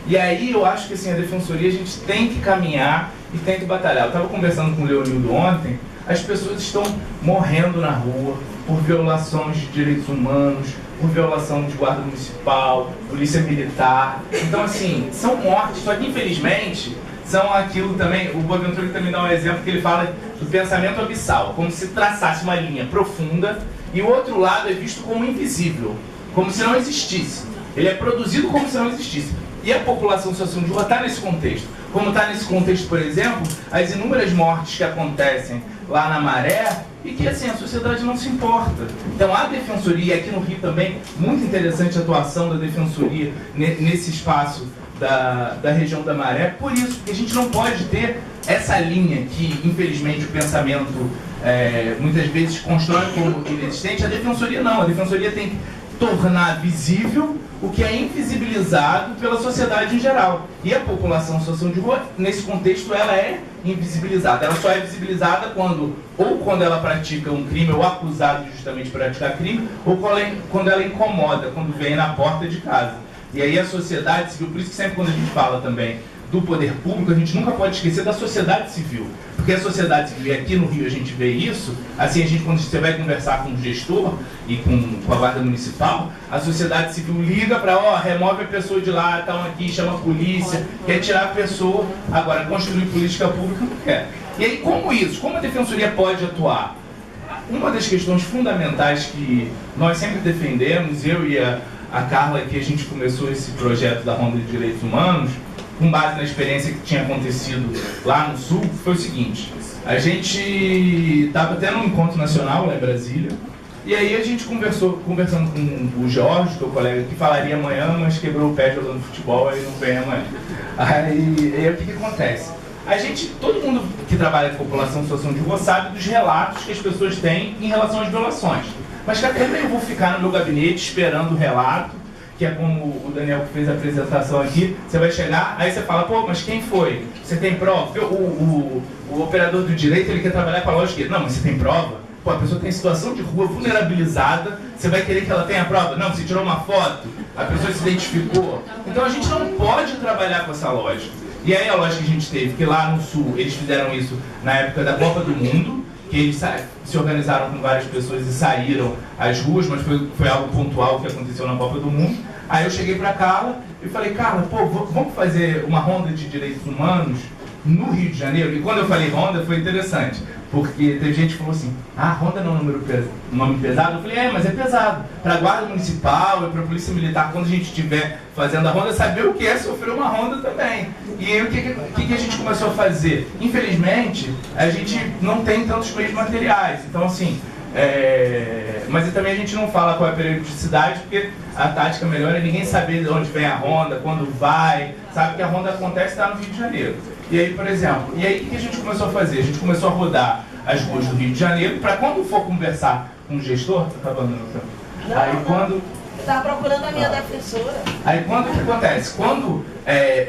E aí eu acho que assim, a defensoria a gente tem que caminhar e tem que batalhar. Eu estava conversando com o Leonildo ontem, as pessoas estão morrendo na rua por violações de direitos humanos, por violação de guarda municipal, polícia militar. Então assim, são mortes, só que infelizmente são aquilo também, o Boaventura também dá um exemplo que ele fala do pensamento abissal, como se traçasse uma linha profunda e o outro lado é visto como invisível, como se não existisse. Ele é produzido como se não existisse. E a população em situação de rua está nesse contexto. Como está nesse contexto, por exemplo, as inúmeras mortes que acontecem lá na Maré e que, assim, a sociedade não se importa. Então, a Defensoria, aqui no Rio também, muito interessante a atuação da Defensoria nesse espaço da região da Maré, por isso, porque a gente não pode ter essa linha que, infelizmente, o pensamento muitas vezes constrói como inexistente. A Defensoria não, a Defensoria tem que tornar visível o que é invisibilizado pela sociedade em geral. E a população em situação de rua, nesse contexto, ela é invisibilizada. Ela só é visibilizada quando ela pratica um crime, ou acusado de justamente praticar crime, ou quando ela incomoda, quando vem na porta de casa. E aí a sociedade civil, por isso que sempre quando a gente fala também do poder público, a gente nunca pode esquecer da sociedade civil. Porque a sociedade civil, e aqui no Rio a gente vê isso, assim, quando você vai conversar com o gestor e com a guarda municipal, a sociedade civil liga para, remove a pessoa de lá, estão aqui, chama a polícia, quer tirar a pessoa, agora construir política pública não quer. E aí como a Defensoria pode atuar? Uma das questões fundamentais que nós sempre defendemos, eu e a Carla, que a gente começou esse projeto da Ronda de Direitos Humanos, com base na experiência que tinha acontecido lá no Sul, foi o seguinte: a gente estava tendo um encontro nacional lá em Brasília, e aí a gente conversando com o Jorge, que é o colega que falaria amanhã, mas quebrou o pé jogando futebol, aí não vem amanhã. Aí o que acontece? Todo mundo que trabalha com população em situação de rua sabe dos relatos que as pessoas têm em relação às violações. Mas que até eu vou ficar no meu gabinete esperando o relato, que é como o Daniel que fez a apresentação aqui, você vai chegar, aí você fala, pô, mas quem foi? Você tem prova? O operador do direito, ele quer trabalhar com a lógica. Não, mas você tem prova? Pô, a pessoa tem situação de rua vulnerabilizada, você vai querer que ela tenha prova? Não, você tirou uma foto, a pessoa se identificou. Então a gente não pode trabalhar com essa lógica. E aí a lógica que a gente teve, que lá no Sul eles fizeram isso na época da Copa do Mundo, que eles se organizaram com várias pessoas e saíram às ruas, mas foi algo pontual que aconteceu na Copa do Mundo. Aí eu cheguei para Carla e falei, Carla, pô, vamos fazer uma ronda de direitos humanos no Rio de Janeiro? E quando eu falei ronda, foi interessante, porque teve gente que falou assim, ronda não é um nome pesado? Eu falei, mas é pesado. Para a Guarda Municipal e para a Polícia Militar, quando a gente estiver fazendo a ronda, saber o que é sofrer uma ronda também. E aí o que a gente começou a fazer? Infelizmente, a gente não tem tantos meios materiais. Então, assim, mas também a gente não fala qual é a periodicidade, porque a tática melhor é ninguém saber de onde vem a ronda, quando vai, sabe que a ronda acontece lá no Rio de Janeiro. E aí, por exemplo, o que a gente começou a fazer? A gente começou a rodar as ruas do Rio de Janeiro, para quando for conversar com o gestor, tá acabando no tempo. Aí quando... Eu estava procurando a minha defensora. Aí o que acontece? Quando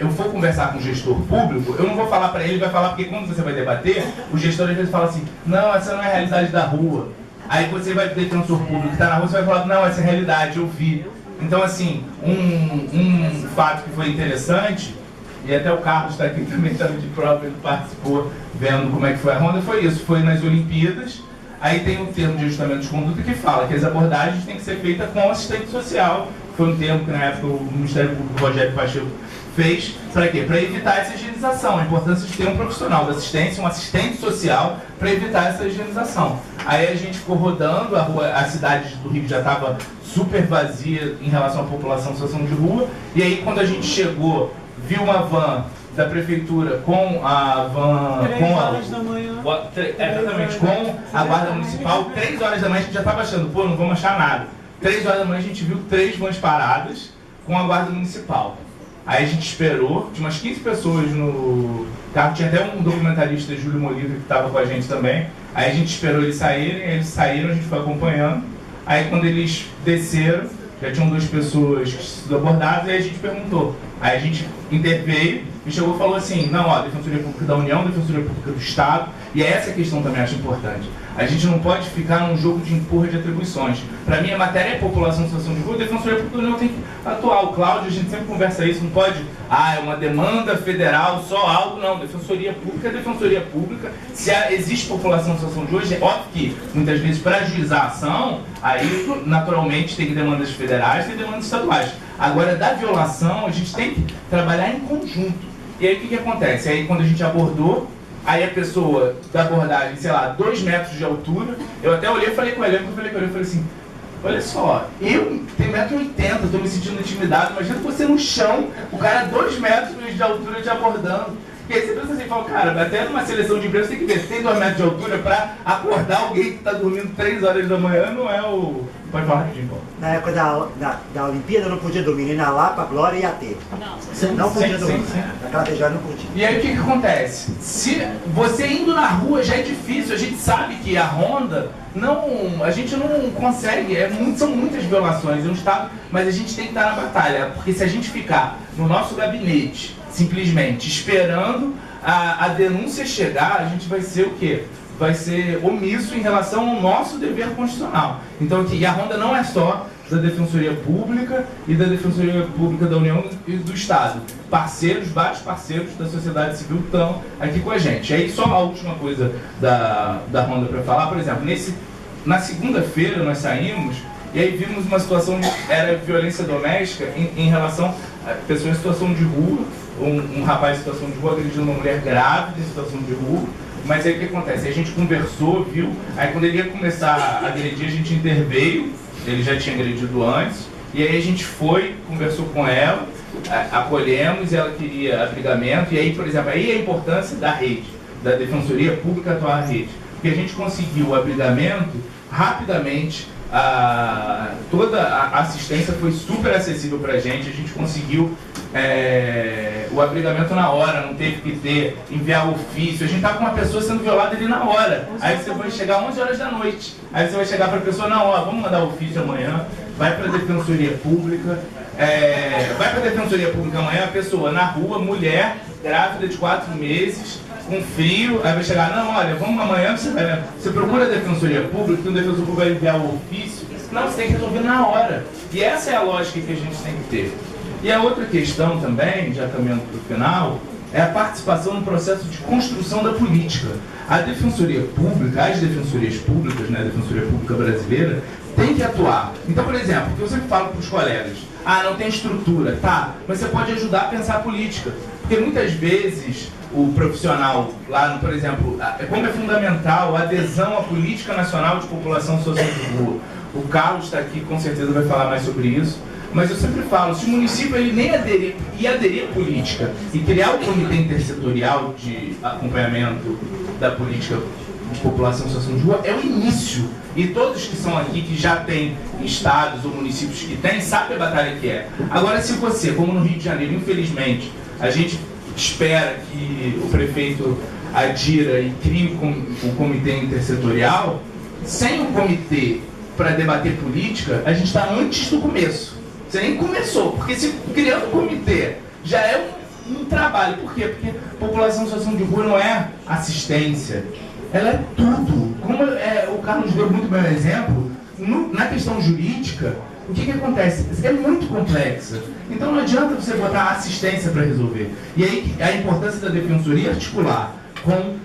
eu for conversar com o gestor público, eu não vou falar para ele vai falar, porque quando você vai debater, o gestor às vezes fala assim, não, essa não é a realidade da rua. Aí você vai ter defensor público que está na rua, você vai falar, não, essa é a realidade, eu vi. Então, assim, um fato que foi interessante, e até o Carlos está aqui também, estava de prova, ele participou vendo como é que foi a ronda, foi isso, foi nas Olimpíadas. Aí tem um termo de ajustamento de conduta que fala que as abordagens têm que ser feitas com assistente social. Foi um termo que na época o Ministério Público Rogério Pacheco fez. Para quê? Para evitar essa higienização. A importância de ter um profissional da assistência, um assistente social, para evitar essa higienização. Aí a gente ficou rodando, a cidade do Rio já estava super vazia em relação à população em situação de rua. E aí quando a gente chegou, viu uma van da prefeitura com a van, exatamente, com a guarda municipal, 3 horas da manhã a gente já estava achando, pô, não vamos achar nada. 3 horas da manhã a gente viu 3 vans paradas com a guarda municipal. Aí a gente esperou, tinha umas 15 pessoas no carro, tinha até um documentarista, Júlio Molina, que estava com a gente também. Aí a gente esperou eles saíram, a gente foi acompanhando. Aí quando eles desceram, já tinham 2 pessoas abordadas, e a gente perguntou. Aí a gente interveio e chegou e falou assim, não, ó, Defensoria Pública da União, Defensoria Pública do Estado, e é essa questão também acho importante. A gente não pode ficar num jogo de empurra de atribuições. Para mim, a matéria é população em situação de rua, a Defensoria Pública da União tem que atuar. O Cláudio, a gente sempre conversa isso, não pode, é uma demanda federal, só algo, não. Defensoria Pública é Defensoria Pública. Se existe população em situação de hoje, é óbvio que, muitas vezes, para ajuizar a ação, aí, naturalmente, tem demandas federais, tem demandas estaduais. Agora, da violação, a gente tem que trabalhar em conjunto. E aí, o que acontece? Aí, quando a gente abordou, aí a pessoa da abordagem, sei lá, 2 metros de altura, eu até olhei e falei com ela, eu falei assim, olha só, eu tenho 1,80m, estou me sentindo intimidado, imagina você no chão, o cara 2 metros de altura te abordando. Porque aí você pensa assim, fala, cara, até numa seleção de emprego você tem que ver, se tem 2 metros de altura para acordar alguém que está dormindo 3 horas da manhã, não é o... Pode falar rapidinho, Paulo. Na época da Olimpíada eu não podia dormir nem na Lapa, Glória e AT. Não podia dormir. Naquela região não podia. E aí o que acontece? Se você indo na rua já é difícil, a gente sabe que a Honda a gente não consegue, são muitas violações, é um estado, mas a gente tem que estar na batalha, porque se a gente ficar no nosso gabinete, simplesmente esperando a denúncia chegar, a gente vai ser o quê? Vai ser omisso em relação ao nosso dever constitucional. Então aqui, e a Honda não é só da Defensoria Pública e da Defensoria Pública da União e do Estado. Parceiros, vários parceiros da sociedade civil estão aqui com a gente. E aí só a última coisa da Honda para falar, por exemplo, na segunda-feira nós saímos e aí vimos uma situação, era violência doméstica em relação a pessoas em situação de rua, um rapaz em situação de rua agredindo uma mulher grávida em situação de rua. Mas aí o que acontece? A gente conversou, viu? Aí quando ele ia começar a agredir, a gente interveio, ele já tinha agredido antes, e aí a gente foi, conversou com ela, acolhemos, ela queria abrigamento, e aí, por exemplo, aí a importância da rede, da Defensoria Pública atuar na rede, porque a gente conseguiu o abrigamento rapidamente, toda a assistência foi super acessível para a gente conseguiu o abrigamento na hora, não teve que enviar ofício, a gente estava com uma pessoa sendo violada ali na hora, aí você vai chegar 11 horas da noite, aí você vai chegar para a pessoa, não, ó, vamos mandar ofício amanhã, vai para a Defensoria Pública, vai para a Defensoria Pública amanhã, a pessoa na rua, mulher, grávida de 4 meses, com frio, aí vai chegar, não, olha, vamos amanhã, você procura a Defensoria Pública, que o defensor público vai enviar o ofício, não, você tem que resolver na hora, e essa é a lógica que a gente tem que ter. E a outra questão também, já caminhando para o final, é a participação no processo de construção da política. A Defensoria Pública, as defensorias públicas, né, a Defensoria Pública Brasileira, tem que atuar. Então, por exemplo, o que eu sempre falo para os colegas, não tem estrutura, tá, mas você pode ajudar a pensar a política. Porque muitas vezes o profissional, lá, por exemplo, como é fundamental a adesão à política nacional de população social de rua. O Carlos está aqui, com certeza vai falar mais sobre isso. Mas eu sempre falo, se o município ele nem aderir à política e criar o comitê intersetorial de acompanhamento da política de população em situação de rua, é o início. E todos que são aqui, que já têm estados ou municípios que têm, sabem a batalha que é. Agora, se você, como no Rio de Janeiro, infelizmente, a gente espera que o prefeito adira e crie o comitê intersetorial, sem o comitê para debater política, a gente está antes do começo. Você nem começou, porque se criando um comitê já é um trabalho. Por quê? Porque população em situação de rua não é assistência, ela é tudo. Como o Carlos deu muito bem o exemplo, na questão jurídica, o que acontece? É muito complexa. Então não adianta você botar assistência para resolver. E aí a importância da defensoria articular com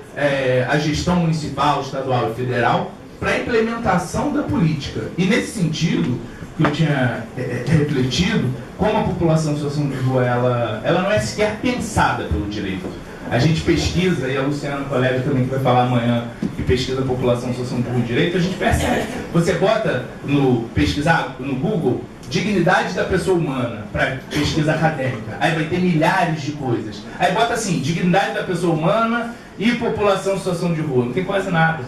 a gestão municipal, estadual e federal para a implementação da política. E nesse sentido, que eu tinha refletido, como a população em situação de rua ela não é sequer pensada pelo direito. A gente pesquisa, e a Luciana, colega também, que vai falar amanhã, que pesquisa a população em situação de rua e direito, a gente percebe. Você bota pesquisar no Google dignidade da pessoa humana, para pesquisa acadêmica, aí vai ter milhares de coisas. Aí bota assim, dignidade da pessoa humana e população em situação de rua. Não tem quase nada.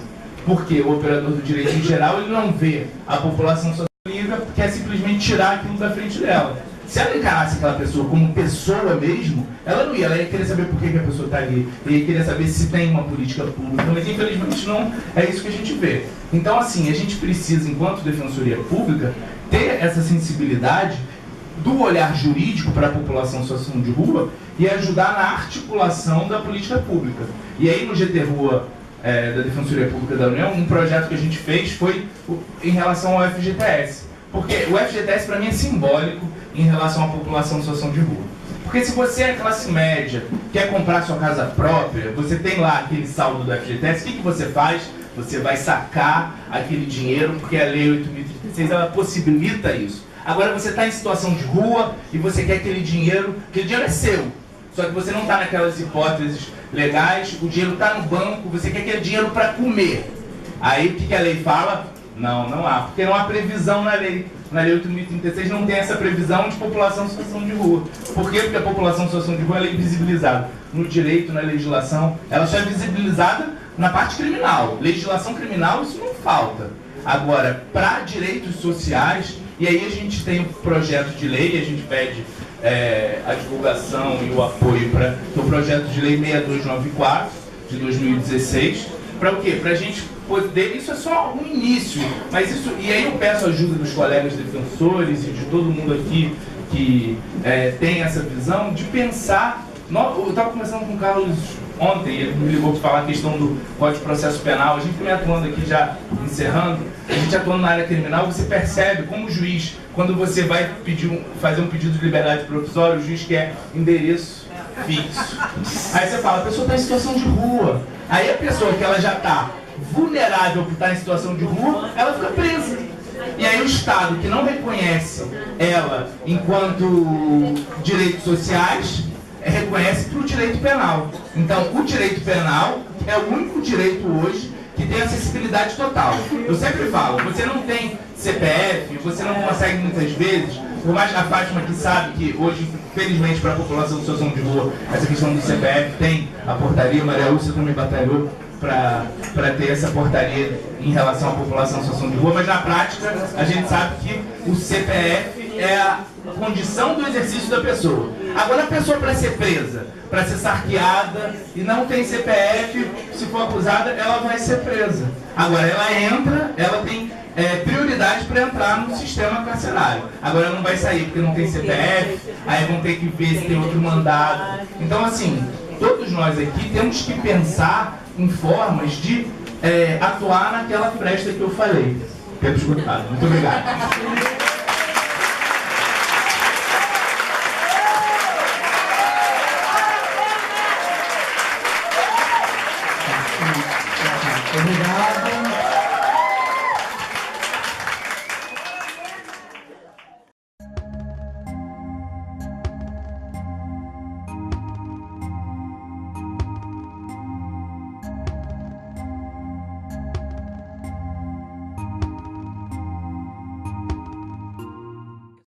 Porque o operador do direito em geral, ele não vê a população social livre, quer simplesmente tirar aquilo da frente dela. Se ela encarasse aquela pessoa como pessoa mesmo, ela ia querer saber por que a pessoa está ali, ia querer saber se tem uma política pública, mas infelizmente não é isso que a gente vê. Então, assim, a gente precisa, enquanto Defensoria Pública, ter essa sensibilidade do olhar jurídico para a população em situação de rua e ajudar na articulação da política pública. E aí no GT Rua da Defensoria Pública da União, um projeto que a gente fez foi em relação ao FGTS. Porque o FGTS para mim é simbólico em relação à população em situação de rua. Porque se você é classe média, quer comprar sua casa própria, você tem lá aquele saldo do FGTS, o que você faz? Você vai sacar aquele dinheiro, porque a Lei 8.036 ela possibilita isso. Agora você está em situação de rua e você quer aquele dinheiro é seu. Só que você não está naquelas hipóteses legais, o dinheiro está no banco, você quer aquele dinheiro para comer. Aí o que a lei fala? Não, não há. Porque não há previsão na lei. Na lei 8.036 não tem essa previsão de população em situação de rua. Por quê? Porque a população em situação de rua ela é invisibilizada no direito, na legislação. Ela só é visibilizada na parte criminal. Legislação criminal, isso não falta. Agora, para direitos sociais, e aí a gente tem um projeto de lei, a gente pede a divulgação e o apoio para o projeto de lei 6294 de 2016. Para o quê? Para a gente poder, isso é só um início, mas isso, e aí eu peço a ajuda dos colegas defensores e de todo mundo aqui que tem essa visão de pensar. Eu estava conversando com o Carlos ontem, ele me ligou para falar a questão do Código de Processo Penal. A gente também atuando aqui, já encerrando, a gente atuando na área criminal, você percebe como o juiz, quando você vai fazer um pedido de liberdade provisória, o juiz quer endereço fixo. Aí você fala, a pessoa está em situação de rua. Aí a pessoa que ela já está vulnerável por estar em situação de rua, ela fica presa. E aí o Estado, que não reconhece ela enquanto direitos sociais, reconhece para o direito penal. Então, o direito penal é o único direito hoje que tem acessibilidade total. Eu sempre falo, você não tem CPF, você não consegue muitas vezes, por mais a Fátima que sabe que hoje, felizmente para a população de situação de rua, essa questão do CPF tem a portaria, Maria Lúcia também batalhou para ter essa portaria em relação à população em situação de rua, mas na prática a gente sabe que o CPF é a condição do exercício da pessoa. Agora a pessoa para ser presa, para ser sarqueada e não tem CPF, se for acusada, ela vai ser presa. Agora ela entra, ela tem prioridade para entrar no sistema carcerário. Agora ela não vai sair porque não tem CPF, aí vão ter que ver se tem outro mandado. Então assim, todos nós aqui temos que pensar em formas de atuar naquela fresta que eu falei. Temos escutado. Muito obrigado.